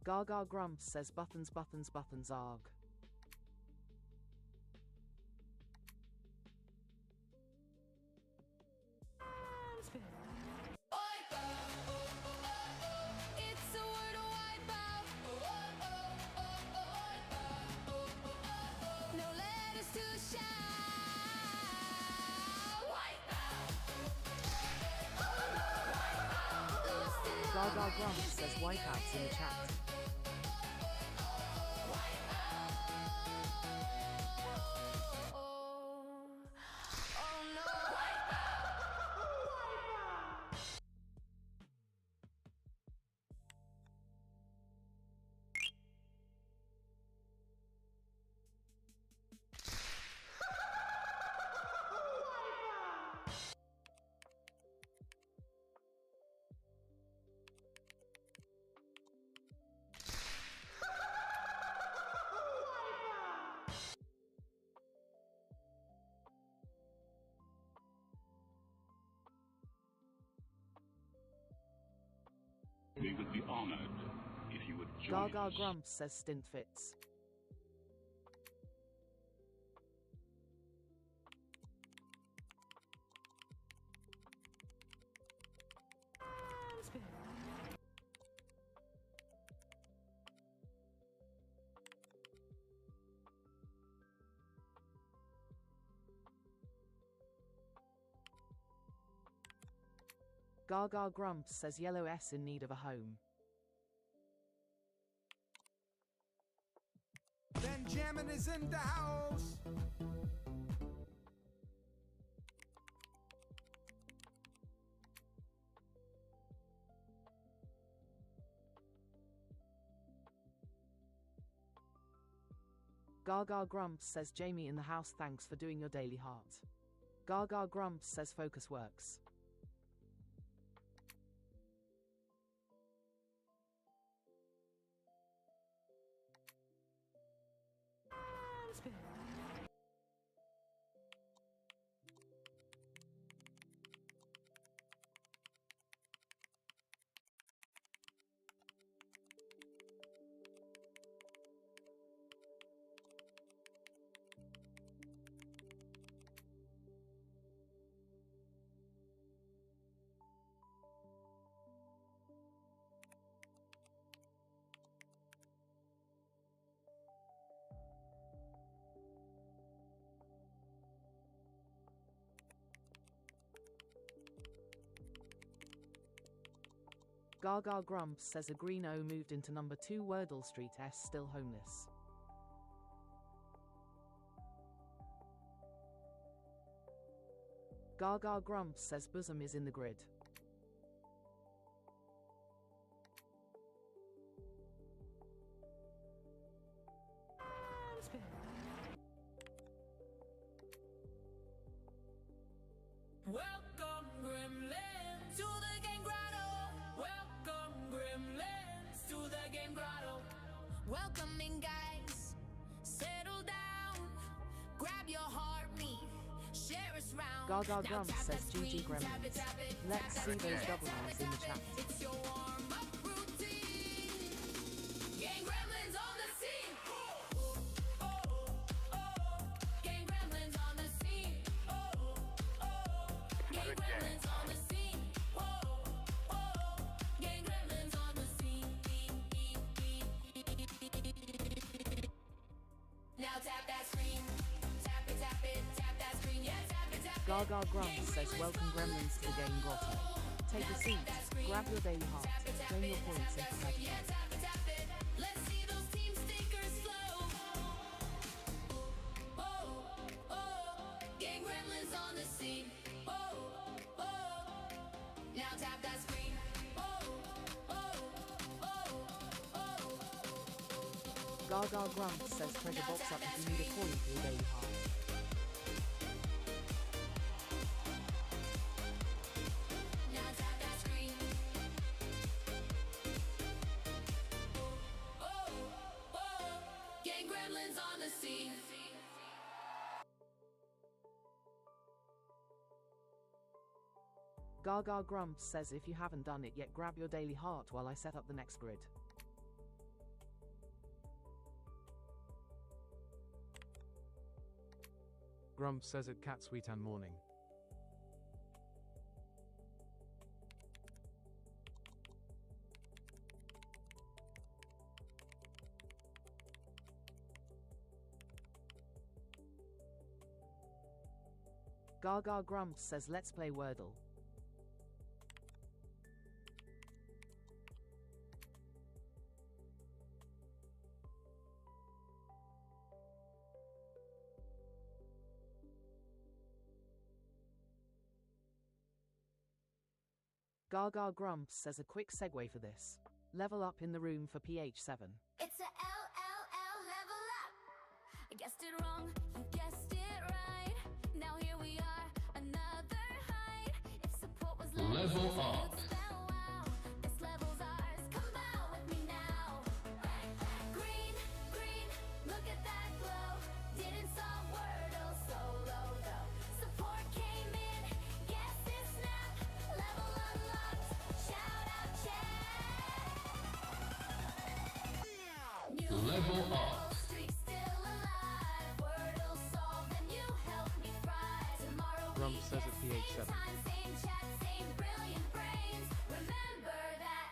Gaga Grumps says buttons arg. It's a Wordle wipeout. No letters to shout. Wipeout. Gaga Grumps says wipeouts in the chat. Oh no. join Gaga us. Grumps says stint fits. Gaga Grumps says yellow S in need of a home. Benjamin is in the house. Gaga Grumps says Jamie in the house, thanks for doing your daily heart. Gaga Grumps says focus works. Gaga Grumps says a green O moved into number 2 Wordle Street S, still homeless. Gaga Grumps says bosom is in the grid. Welcome, Gremlins, to the Game Grotto. Welcome, Gremlins, to the Game Grotto. Welcome in, guys. Settle down. Grab your heartbeat. Share us round. Gaga Now Grumps tap says that GG screen, Gremlins. tap it, tap it, Let's tap see it, those tap it, W's tap in the it. chat. It's your warm-up routine. Game Gremlins on the scene. Game Gremlins on the scene. Game Gremlins on the scene. Game Gremlins on the scene. Now tap that screen. Tap it, tap it, tap that screen. Yeah, tap it, tap it. Gaga Grumps says welcome Gremlins to the Game Grotto. Take a seat, grab your daily heart, claim your points and prepare to Yeah, play. tap it, tap it. Let's see those team stickers flow. Game Gremlins on the scene. Now tap that screen. Gaga Grumps says treasure box up if you need a coin for your daily heart. Now tap that screen. Game Gremlins on the scene. Gaga Grumps says if you haven't done it yet, grab your daily heart while I set up the next grid. Grumps says it cat sweet and morning. Gaga Grumps says let's play Wordle. Gaga Grumps says a quick segue for this. Level up in the room for PH7. It's a LLL level up. I guessed it wrong, you guessed it right. Now here we are, another height. If support was Level you'd up. spell wow. This level's ours, come out with me now. Green, green, look at that glow. Didn't solve Wordle solo though. Support came in, guess it snap. Level unlocked, shout out chat. Level up. Streak still alive. Wordle solved and you help me fry. Tomorrow Grump we says get at PH7. same time, same chat, same brilliant brains. Remember that.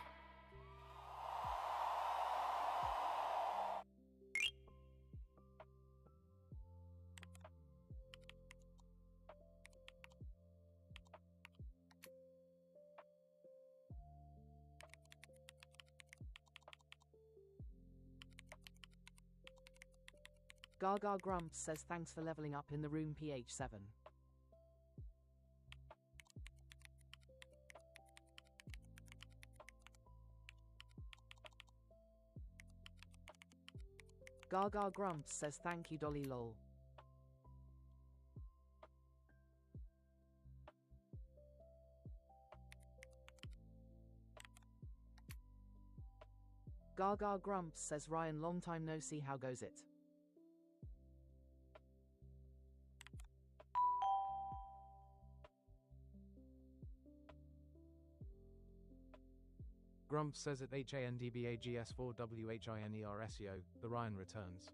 Gaga Grumps says thanks for leveling up in the room PH7. Gaga Grumps says thank you Dolly lol. Gaga Grumps says Ryan long time no see, how goes it? Grump says at HANDBAGS4WHINERSEO, the Ryan returns.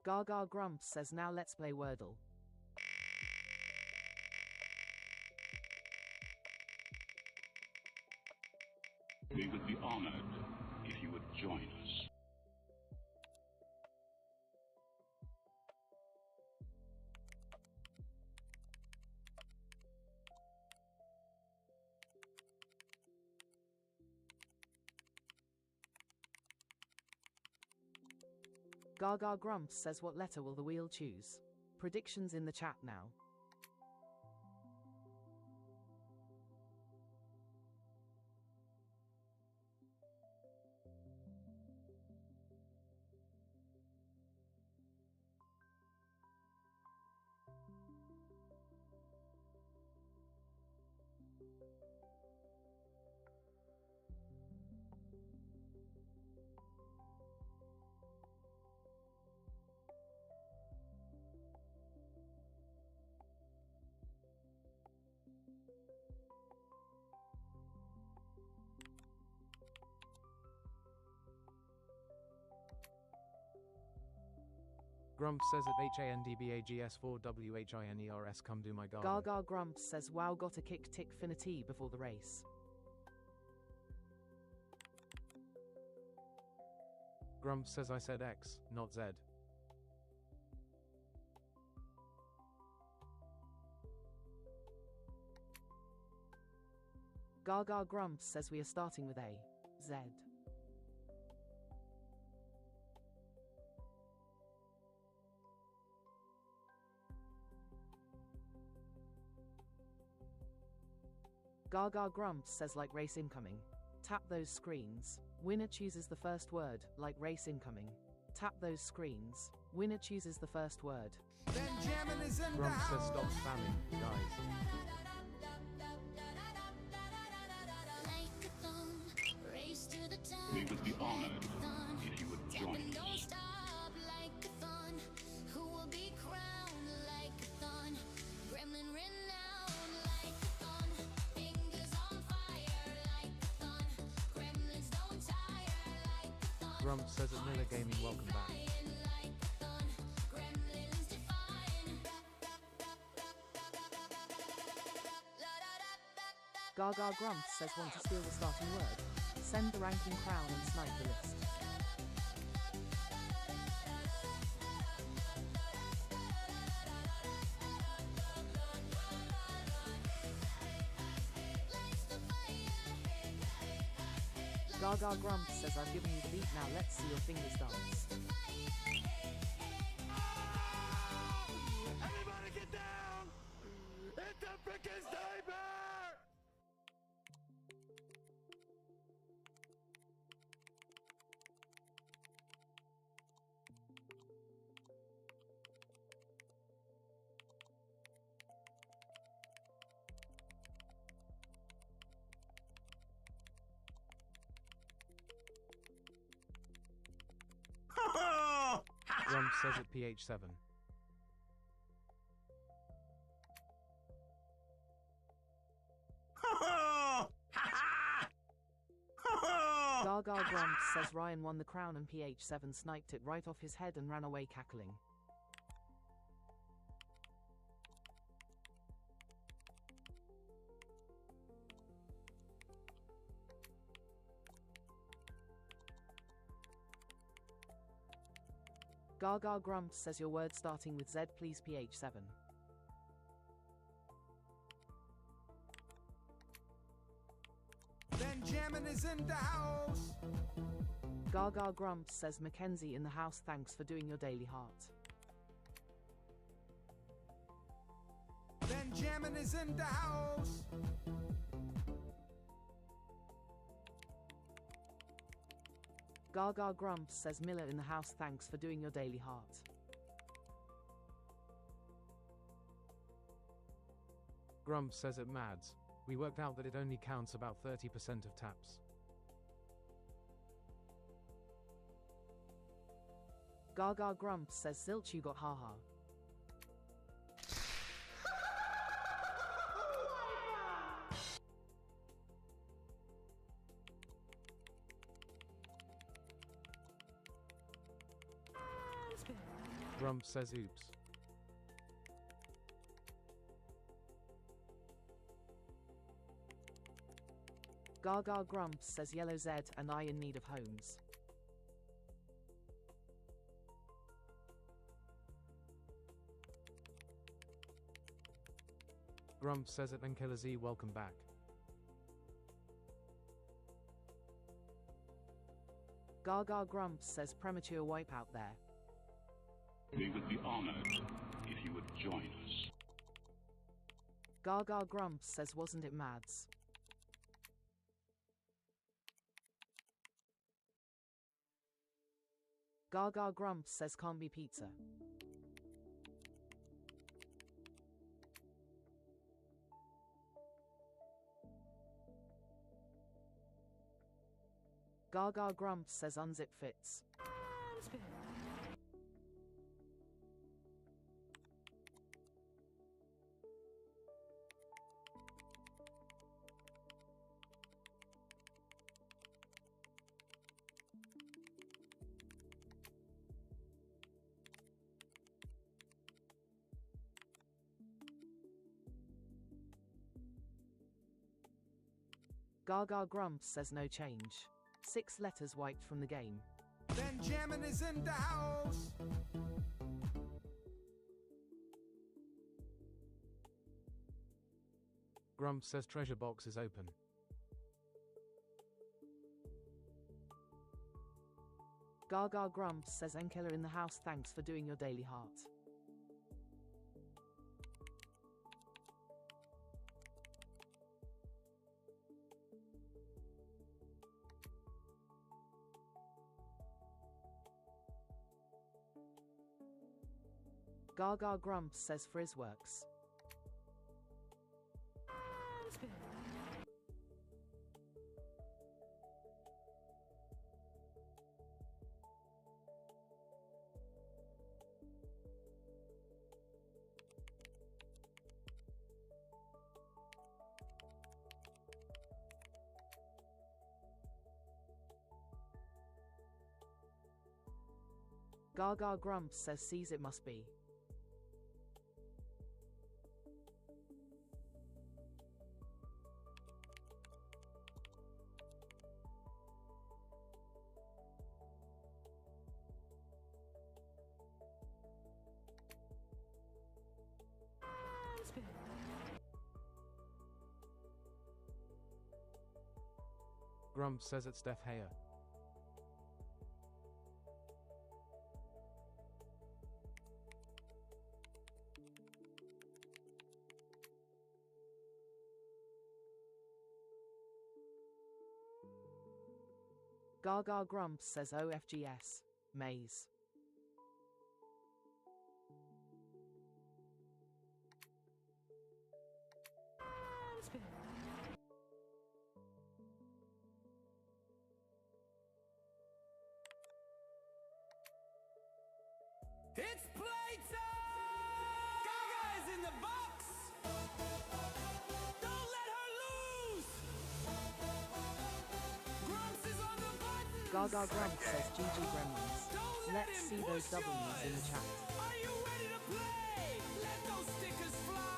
Gaga Grumps says now let's play Wordle. We would be honored if you would join us. Gaga Grumps says what letter will the wheel choose? Predictions in the chat now. Grump says at HANDBAGS4WHINERS, come do my garden. Gaga Grumps says wow, gotta kick tick finna tea before the race. Grump says I said X, not Z. Gaga Grumps says we are starting with A. Z. Gaga Grumps says like race incoming. Tap those screens. Winner chooses the first word, like race incoming. Tap those screens. Winner chooses the first word. Benjamin is in the Grump says house. stop spamming, guys. Like a thumb, race to the top. We would be honored Like a thumb, if you would tap join and don't us. stop. Like a thumb, who will be crowned like a thumb? Gremlin renowned like a thumb. Fingers on fire like a thumb. Gremlins don't tire like a thumb. Grump says at Miller Gaming, welcome back. Flying like a thumb. Gremlins defying. Gaga Grumps says want to steal the starting word. Send the ranking crown and snipe the list. Gaga Grumps says I've given you the beat, now let's see your fingers dance. Everybody get down! It's a freaking sniper! says at PH7. Gaga Grumps says Ryan won the crown and PH7 sniped it right off his head and ran away cackling. Gaga Grumps says your word starting with Z please PH7. Benjamin is in the house. Gaga Grumps says Mackenzie in the house thanks for doing your daily heart. Benjamin is in the house. Gaga Grumps says Miller in the house thanks for doing your daily heart. Grumps says at Mads, we worked out that it only counts about 30% of taps. Gaga Grumps says Zilch you got haha. Grumps says oops. Gaga Grumps says Yellow Z and I in need of homes. Grumps says at Ankiller Z welcome back. Gaga Grumps says premature wipeout there. We would be honored if you would join us. Gaga Grumps says wasn't it Mads? Gaga Grumps says can't be pizza. Gaga Grumps says unzip fits. Gaga Grumps says no change. 6 letters wiped from the game. Benjamin is in the house. Grumps says treasure box is open. Gaga Grumps says Enkiller in the house thanks for doing your daily heart. Gaga Grumps says Frizz works. Gaga Grumps says sees it must be. Grumps says it's Steph Hayer. Gaga Grumps says OFGS. Maze. It's playtime! Gaga is in the box! Don't let her lose! Grumps is on the button! Gaga Grumps says GG Gremlins. Let's see those W's in the chat. Are you ready to play? Let those stickers fly!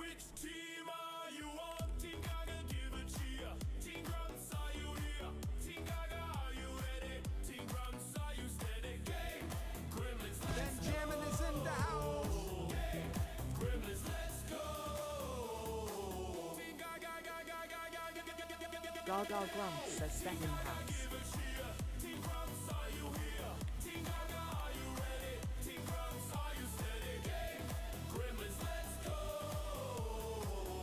Which team are you on? Team Gaga, give a cheer. Team Grumps, are you here? Team Gaga, are you ready? Team Grumps, are you steady? Game! Gremlins, let's go! Jamming is in the house. Game! Gremlins, let's go! Team Gaga, Gaga, Gaga, Gaga, Gaga Grumps says step in the house. give a cheer. Team Grumps, are you here? Team Gaga, are you ready? Team Grumps, are you steady? Game! Gremlins, let's go!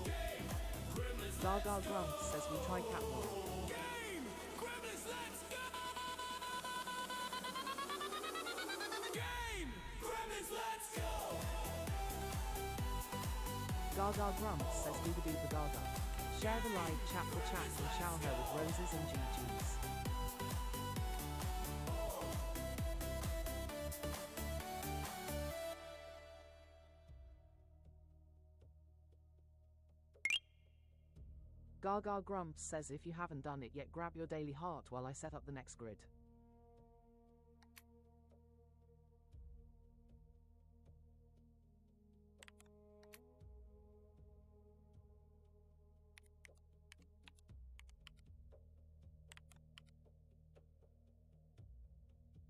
Game! Gremlins, Gaga Grumps says we try catwalk. Game! Gremlins, let's go! Game! Gremlins, let's go! Gaga Grumps says dooba dooba gaga. Share the live chat for chat and shower her with roses and GGs. Gaga Grumps says if you haven't done it yet, grab your daily heart while I set up the next grid.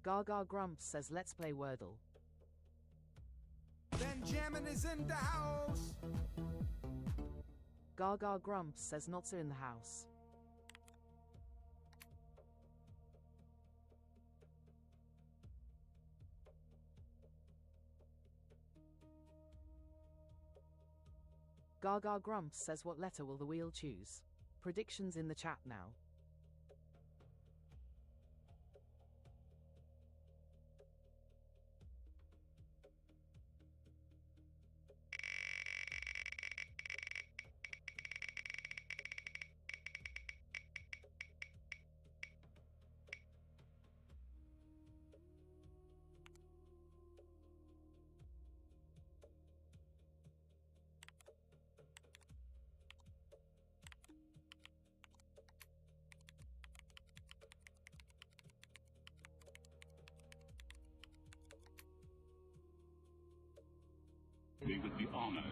Gaga Grumps says let's play Wordle. Benjamin is in the house. Gaga Grumps says not so in the house. Gaga Grumps says what letter will the wheel choose? Predictions in the chat now. We would be honored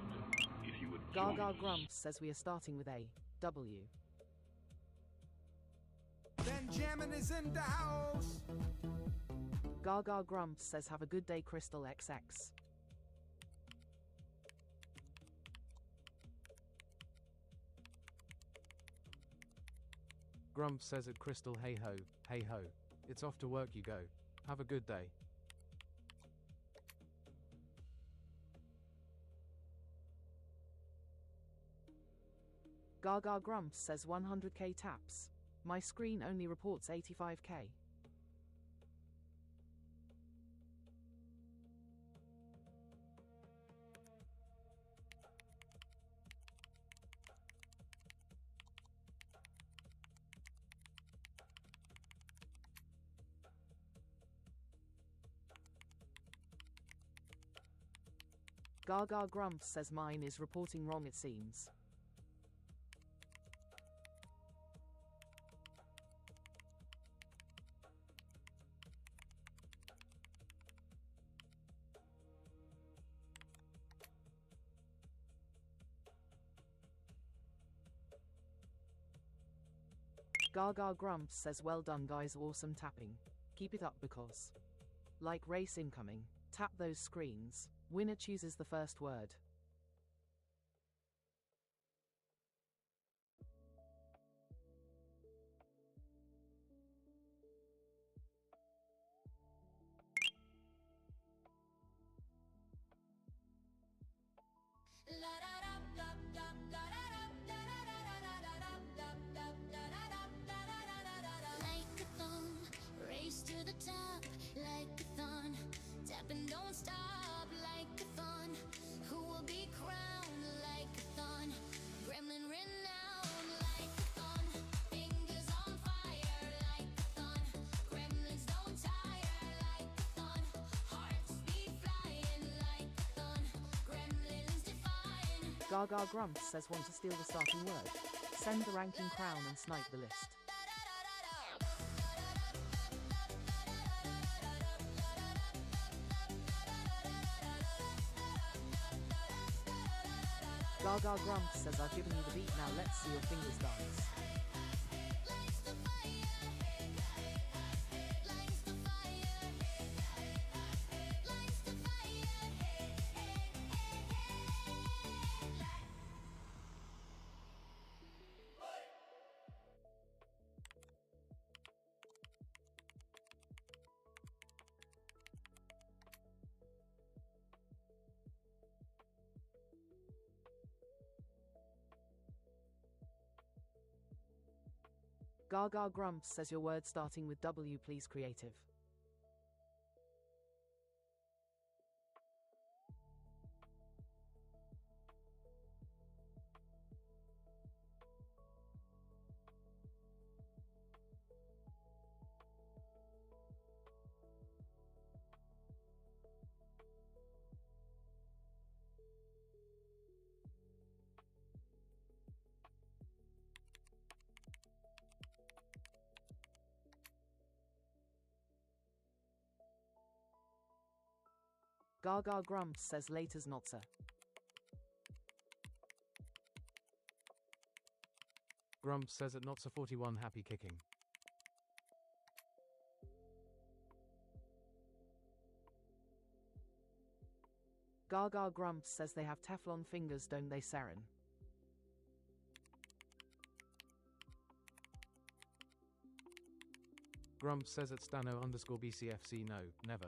if you would join Gaga us. Grumps says we are starting with A, W. Benjamin is in the house. Gaga Grumps says have a good day Crystal XX. Grumps says at Crystal hey ho, hey ho. It's off to work you go. Have a good day. Gaga Grumps says 100k taps. My screen only reports 85k. Gaga Grumps says mine is reporting wrong it seems. Gaga Grumps says well done guys, awesome tapping. Keep it up because like race incoming. Tap those screens. Winner chooses the first word. Like-a-thon, race to the top. Like-a-thon, tap and don't stop. Like-a-thon, who will Gaga Grumps says want to steal the starting word. Send the ranking crown and snipe the list. Gaga Grumps says I've given you the beat, now let's see your fingers dance. Gaga Grumps says your word starting with W, please, creative. Gaga Grumps says later's not sir. Grumps says at Notsa 41 happy kicking. Gaga Grumps says they have Teflon fingers, don't they, Saren? Grumps says at Stano _ BCFC no, never.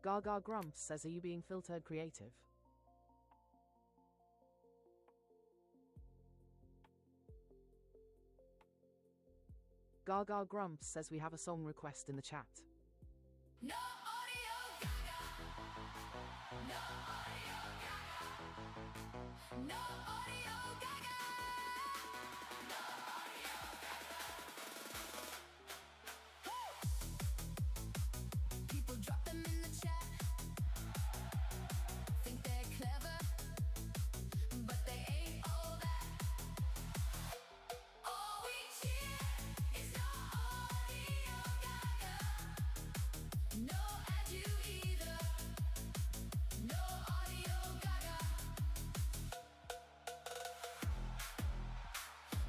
Gaga Grumps says are you being filtered creative? Gaga Grumps says we have a song request in the chat. No audio Gaga. No audio Gaga. No audio Gaga. No audio Gaga. People drop them in the chat. Think they're clever, but they ain't all that. All we cheer is no audio Gaga. No ad you either. No audio Gaga.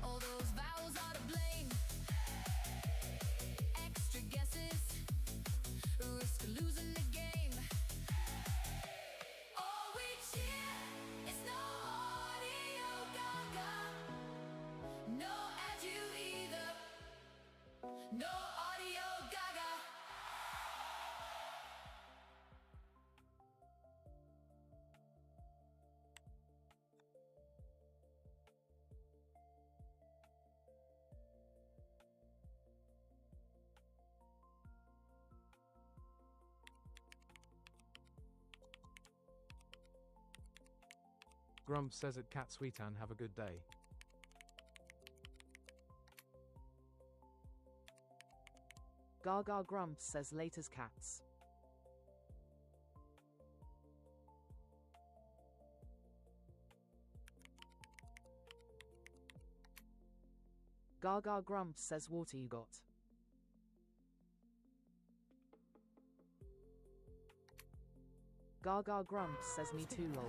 All those vowels are to blame. Extra guesses risk losing the game. All we cheer is no audio Gaga. No ad you either. No audio Gaga. Grumps says at Cat Sweetan have a good day. Gaga Grumps says later's cats. Gaga Grumps says water you got. Gaga Grumps says me too, lol.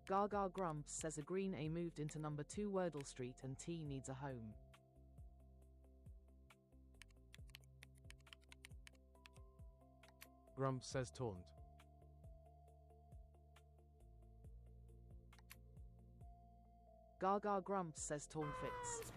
Gaga Grumps says a green A moved into number 2 Wordle Street and T needs a home. Grumps says taunt. Gaga Grumps says torn fits.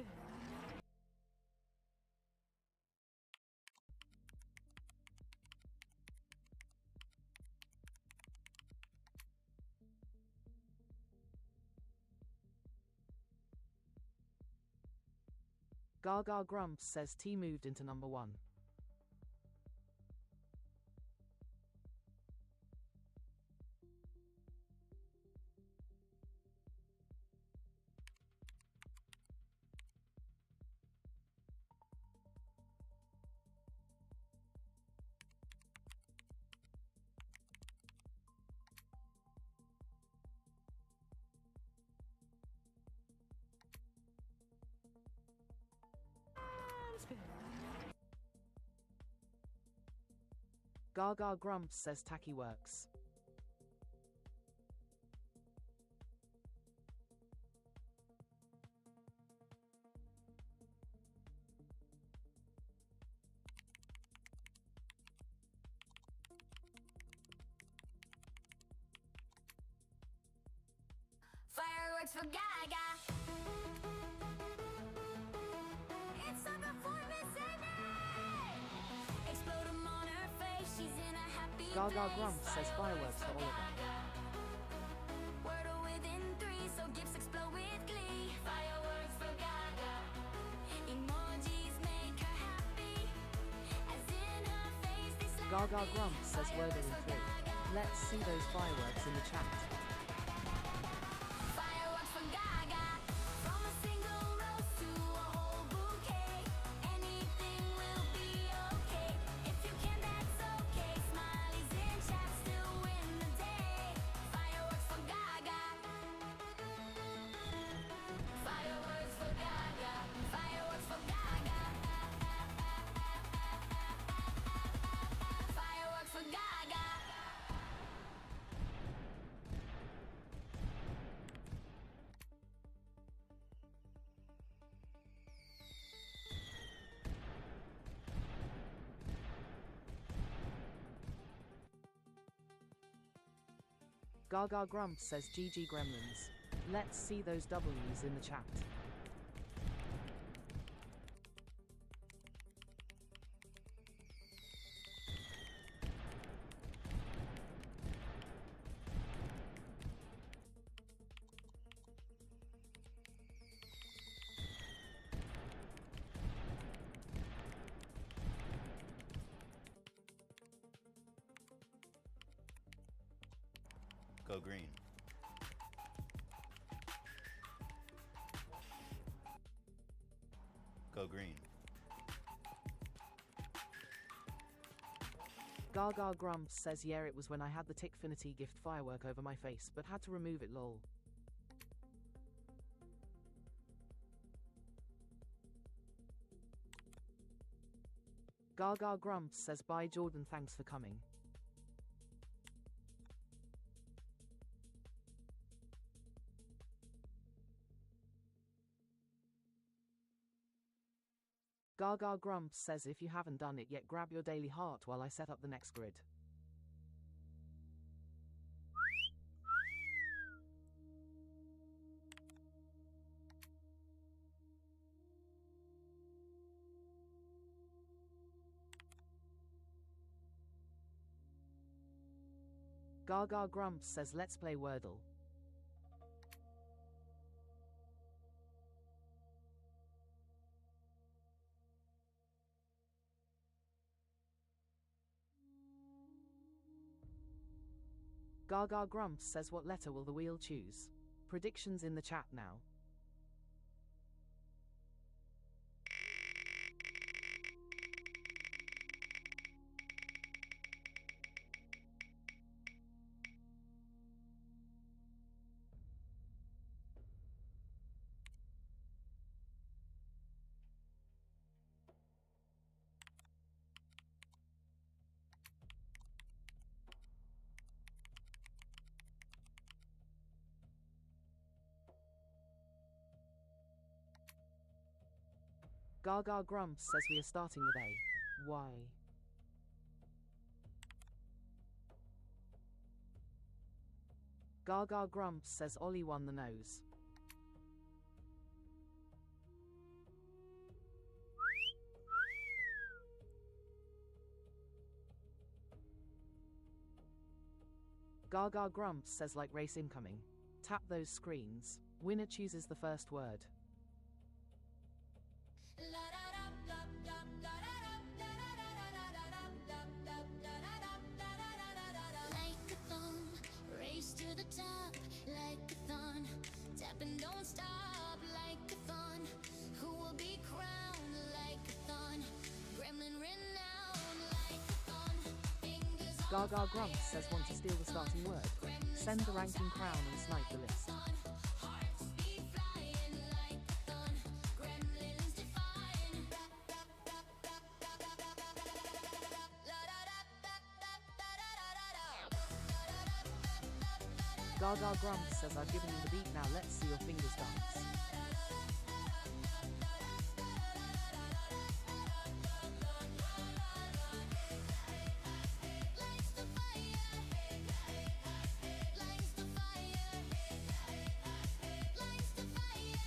Gaga Grumps says T moved into number 1. Gaga Grumps says Tacky works. Fireworks for Gaga. It's a performance and explode 'em on her face. She's in a happy Gaga place. Grumps says fireworks for Oliver. Gaga. Wordle within 3, so gifts explode with glee. Fireworks for Gaga. Emojis make her happy. As in her face they slap Gaga me. Grumps says Wordle in Fireworks for 3. Gaga. Let's see those fireworks in the chat. Fireworks for Gaga. From a single rose to a whole bouquet. Anything will be okay. If you can, that's okay. Smileys in chat still win the day. Fireworks for Gaga. Fireworks for Gaga. Fireworks for Gaga. Fireworks for Gaga. Gaga Grumps says GG Gremlins. Let's see those W's in the chat. Go green. Go green. Gaga Grumps says yeah, it was when I had the Tickfinity gift firework over my face but had to remove it lol. Gaga Grumps says bye Jordan, thanks for coming. Gaga Grumps says if you haven't done it yet, grab your daily heart while I set up the next grid. Gaga Grumps says let's play Wordle. Gaga Grumps says what letter will the wheel choose? Predictions in the chat now. Gaga Grumps says we are starting with A. Why? Gaga Grumps says Ollie won the nose. Gaga Grumps says like race incoming. Tap those screens. Winner chooses the first word. Like-a-thon, race to the top. Like-a-thon, tap and don't stop. Like-a-thon, who will be crowned? Like-a-thon, gremlin renowned. Like-a-thon, fingers on Gaga Grumps says want to steal the starting word. Send the ranking crown and snipe the list. hearts be flying. Like-a-thon, gremlins defying. Gaga Grumps says I've given you the beat, now let's see your fingers dance. Lights the fire, lights the fire, lights the fire.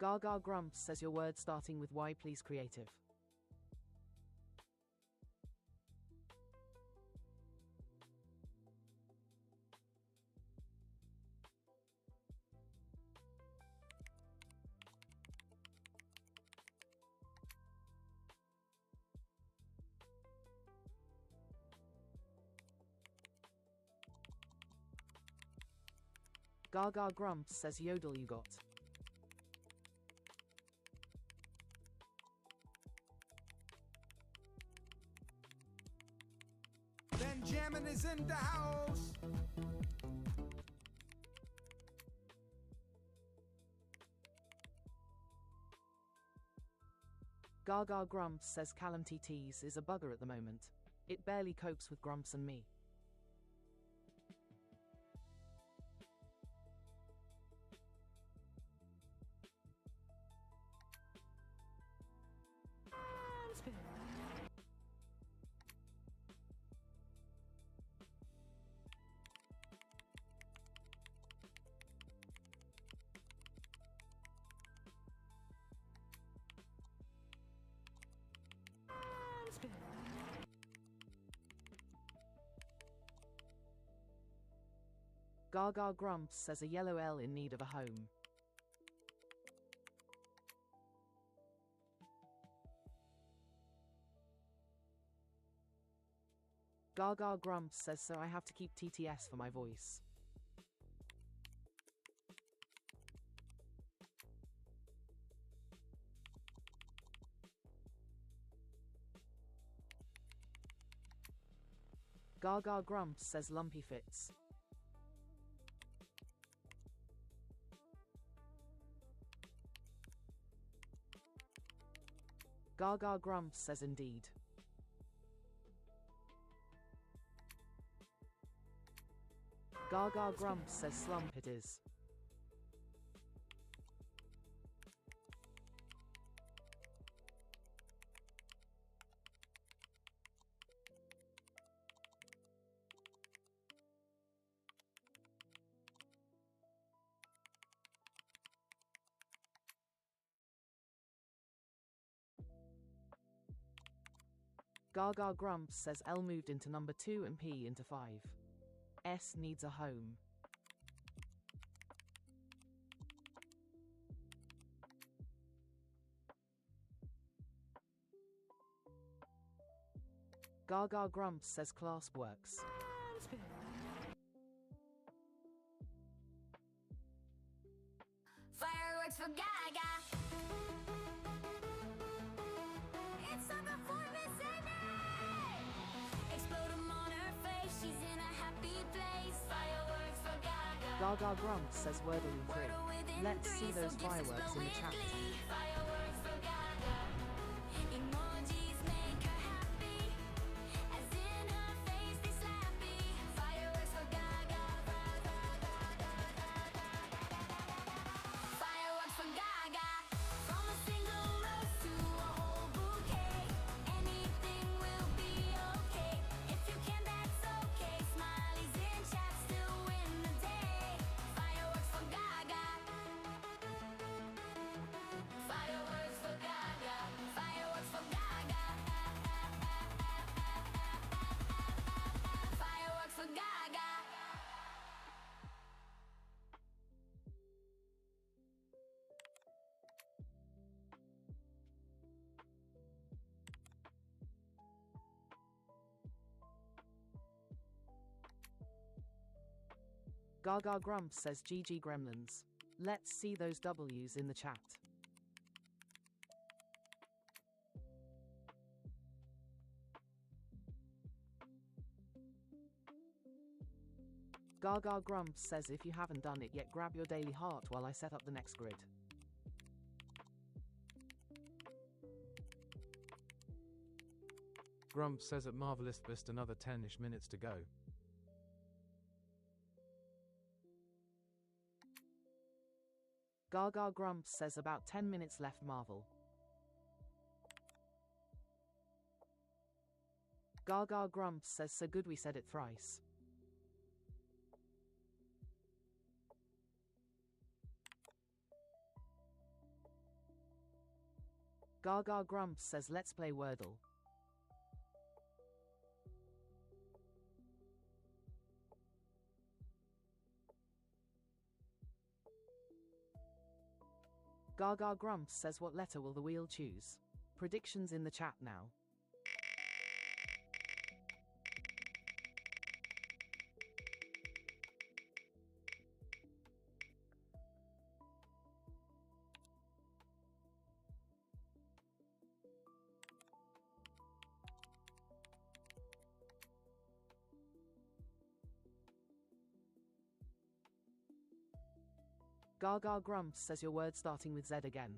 Gaga Grumps says your word starting with Y, please creative. Gaga Grumps says yodel you got. Benjamin is in the house. Gaga Grumps says Callum TTs is a bugger at the moment. It barely copes with Grumps and me. Gaga Grumps says a yellow L in need of a home. Gaga Grumps says so I have to keep TTS for my voice. Gaga Grumps says lumpy fits. Gaga Grumps says indeed. Gaga Grumps says slump it is. Gaga Grumps says L moved into number 2 and P into 5. S needs a home. Gaga Grumps says clasp works. Fireworks for Gaga. It's a performance night. Explode 'em on her face. She's in a happy place. Fireworks for Gaga. Gaga Grumps says Wordle in 3. Wordle within Let's three, see so those gifts fireworks in the explode chat. weekly. Fireworks for Gaga. Emojis make her happy. As in her face they slappy. Fireworks for Gaga. Fireworks for Gaga. From a single rose to a whole bouquet. Anything will be okay. If you Gaga Grumps says GG Gremlins. Let's see those W's in the chat. Gaga Grumps says if you haven't done it yet, grab your daily heart while I set up the next grid. Grump says at Marvelous Best another 10-ish minutes to go. Gaga Grumps says about 10 minutes left Marvel. Gaga Grumps says so good we said it thrice. Gaga Grumps says let's play Wordle. Gaga Grumps says what letter will the wheel choose? Predictions in the chat now. Gaga Grumps says your word starting with Z again.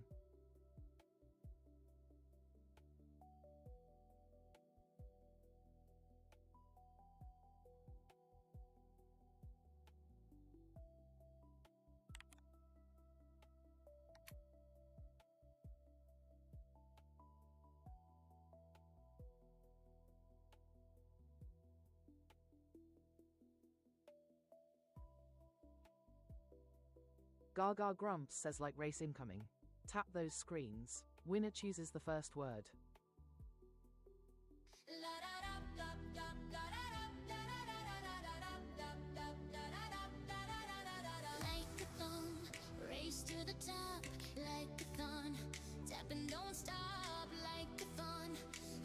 Gaga Grumps says like race incoming. Tap those screens. Winner chooses the first word. Like a thong, race to the top, like a thon. Tap and don't stop, like a thon.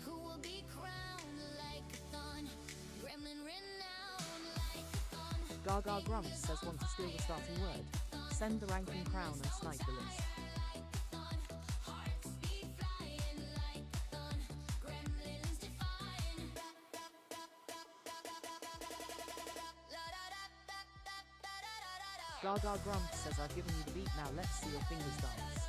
Who will be crowned like a thon? Gremlin renowned like a thon. Gaga Grumps says want to steal the starting word. Send the ranking crown and snipe the list. Gaga Grumps says I've given you the beat, now let's see your fingers dance.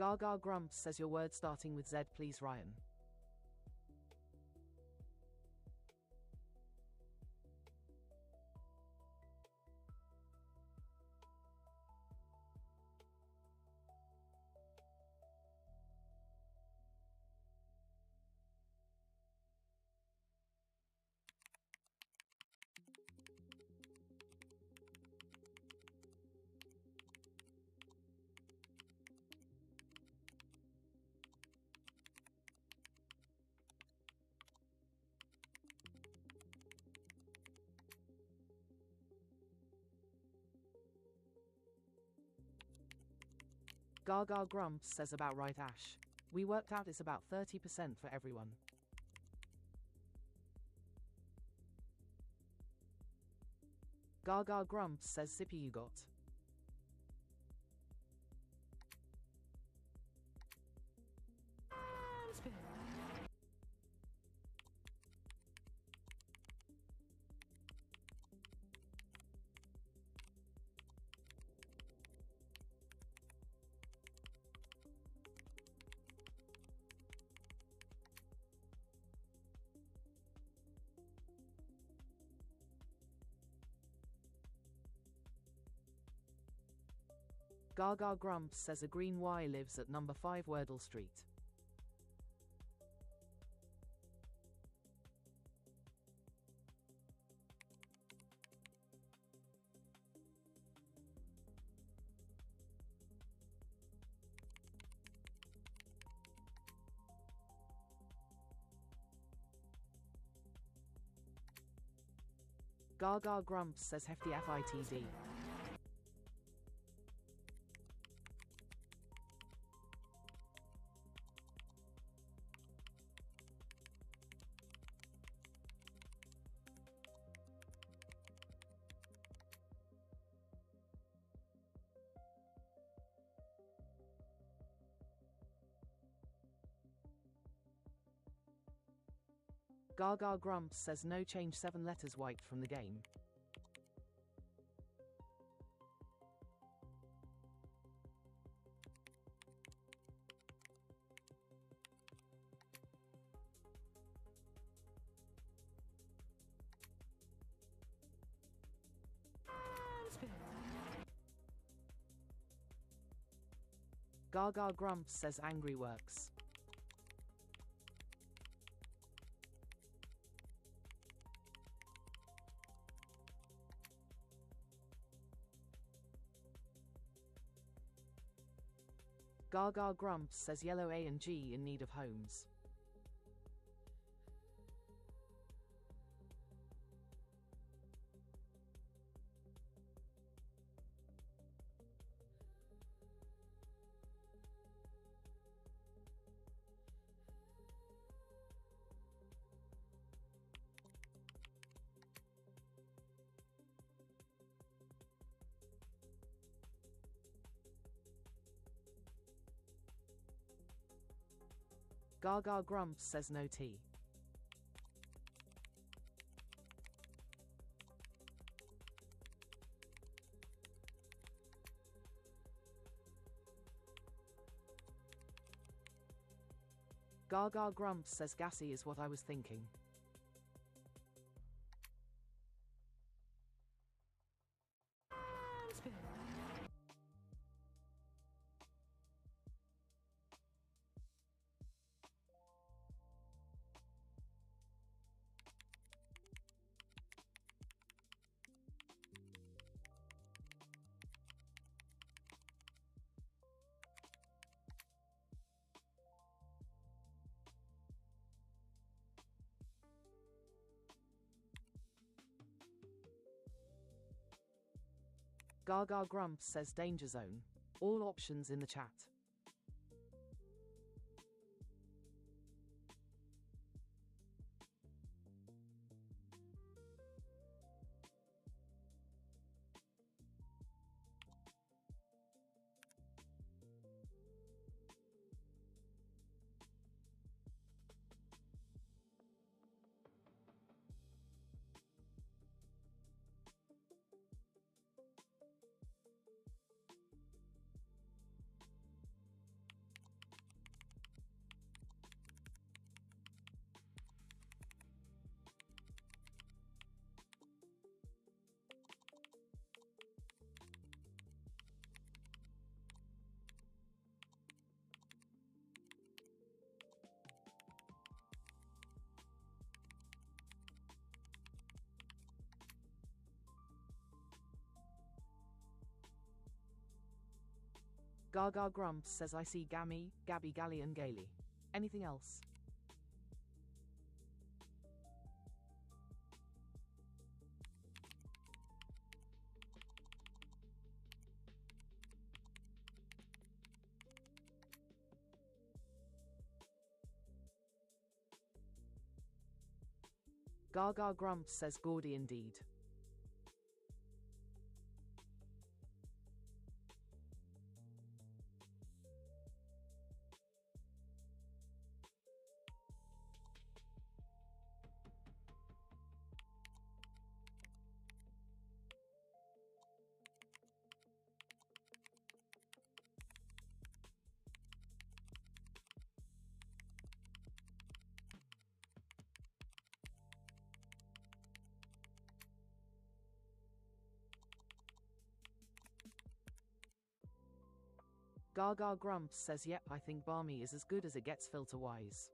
Gaga Grumps says your word starting with Z please Ryan. Gaga Grumps says about right Ash. We worked out it's about 30% for everyone. Gaga Grumps says sippy you got. Gaga Grumps says a green Y lives at number 5 Wordle Street. Gaga Grumps says hefty FITD. Gaga Grumps says no change 7 letters wiped from the game. Gaga Grumps says angry works. Gaga Grumps says yellow A and G in need of homes. Gaga Grumps says no tea. Gaga Grumps says gassy is what I was thinking. Gaga Grumps says danger zone. All options in the chat. Gaga Grumps says I see Gammy, Gabby, Gally and Gaily. Anything else? Gaga Grumps says gaudy indeed. Gaga Grumps says yep, I think Barmy is as good as it gets filter-wise.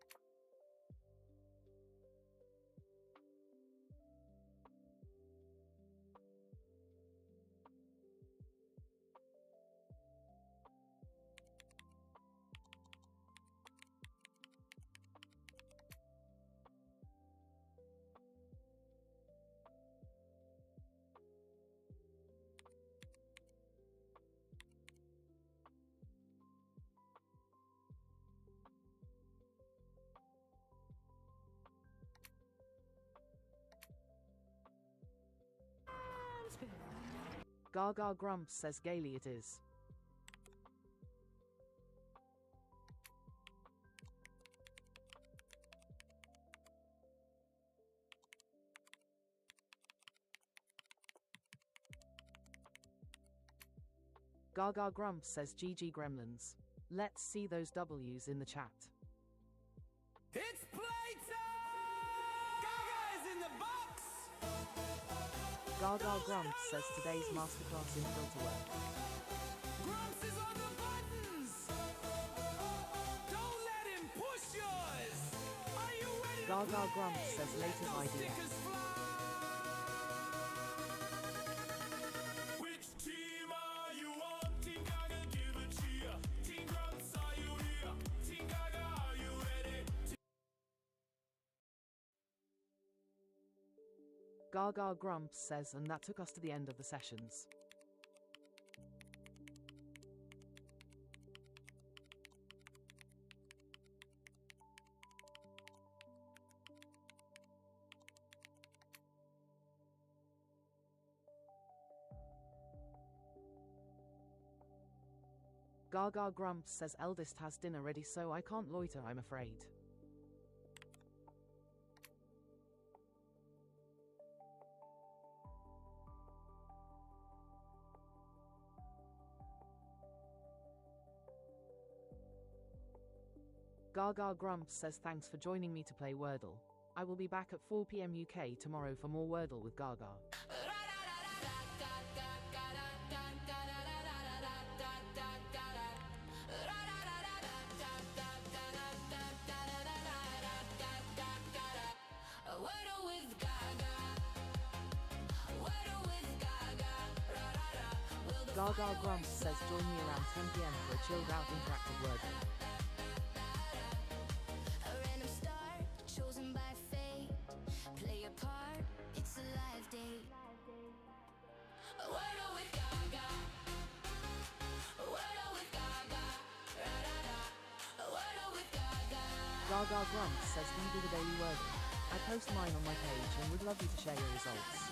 Gaga Grumps says gaily it is. Gaga Grumps says GG Gremlins. Let's see those W's in the chat. It's playtime! Gaga is in the box! Gaga Grumps says today's masterclass in filter work. Grumps is on the buttons! Don't let him push yours! Are you ready to Gaga play? Grumps says latest Let those idea. stickers fly! Which team are you on? Team Gaga, give a cheer. Team Grumps, are you here? Team Gaga, are you ready? Gaga Grumps says, and that took us to the end of the sessions. Gaga Grumps says eldest has dinner ready, so I can't loiter, I'm afraid. Gaga Grumps says thanks for joining me to play Wordle. I will be back at 4 PM UK tomorrow for more Wordle with Gaga. Wordle with Gaga. Wordle with Gaga. Will the Gaga Grumps says join me around 10 PM for a chilled out interactive Wordle. A random star chosen by fate. Play a part, it's a live date. Wordle with Gaga. Wordle with Gaga. Wordle with Gaga. Gaga Grumps says do you do the daily Wordle? I post mine on my page and would love you to share your results.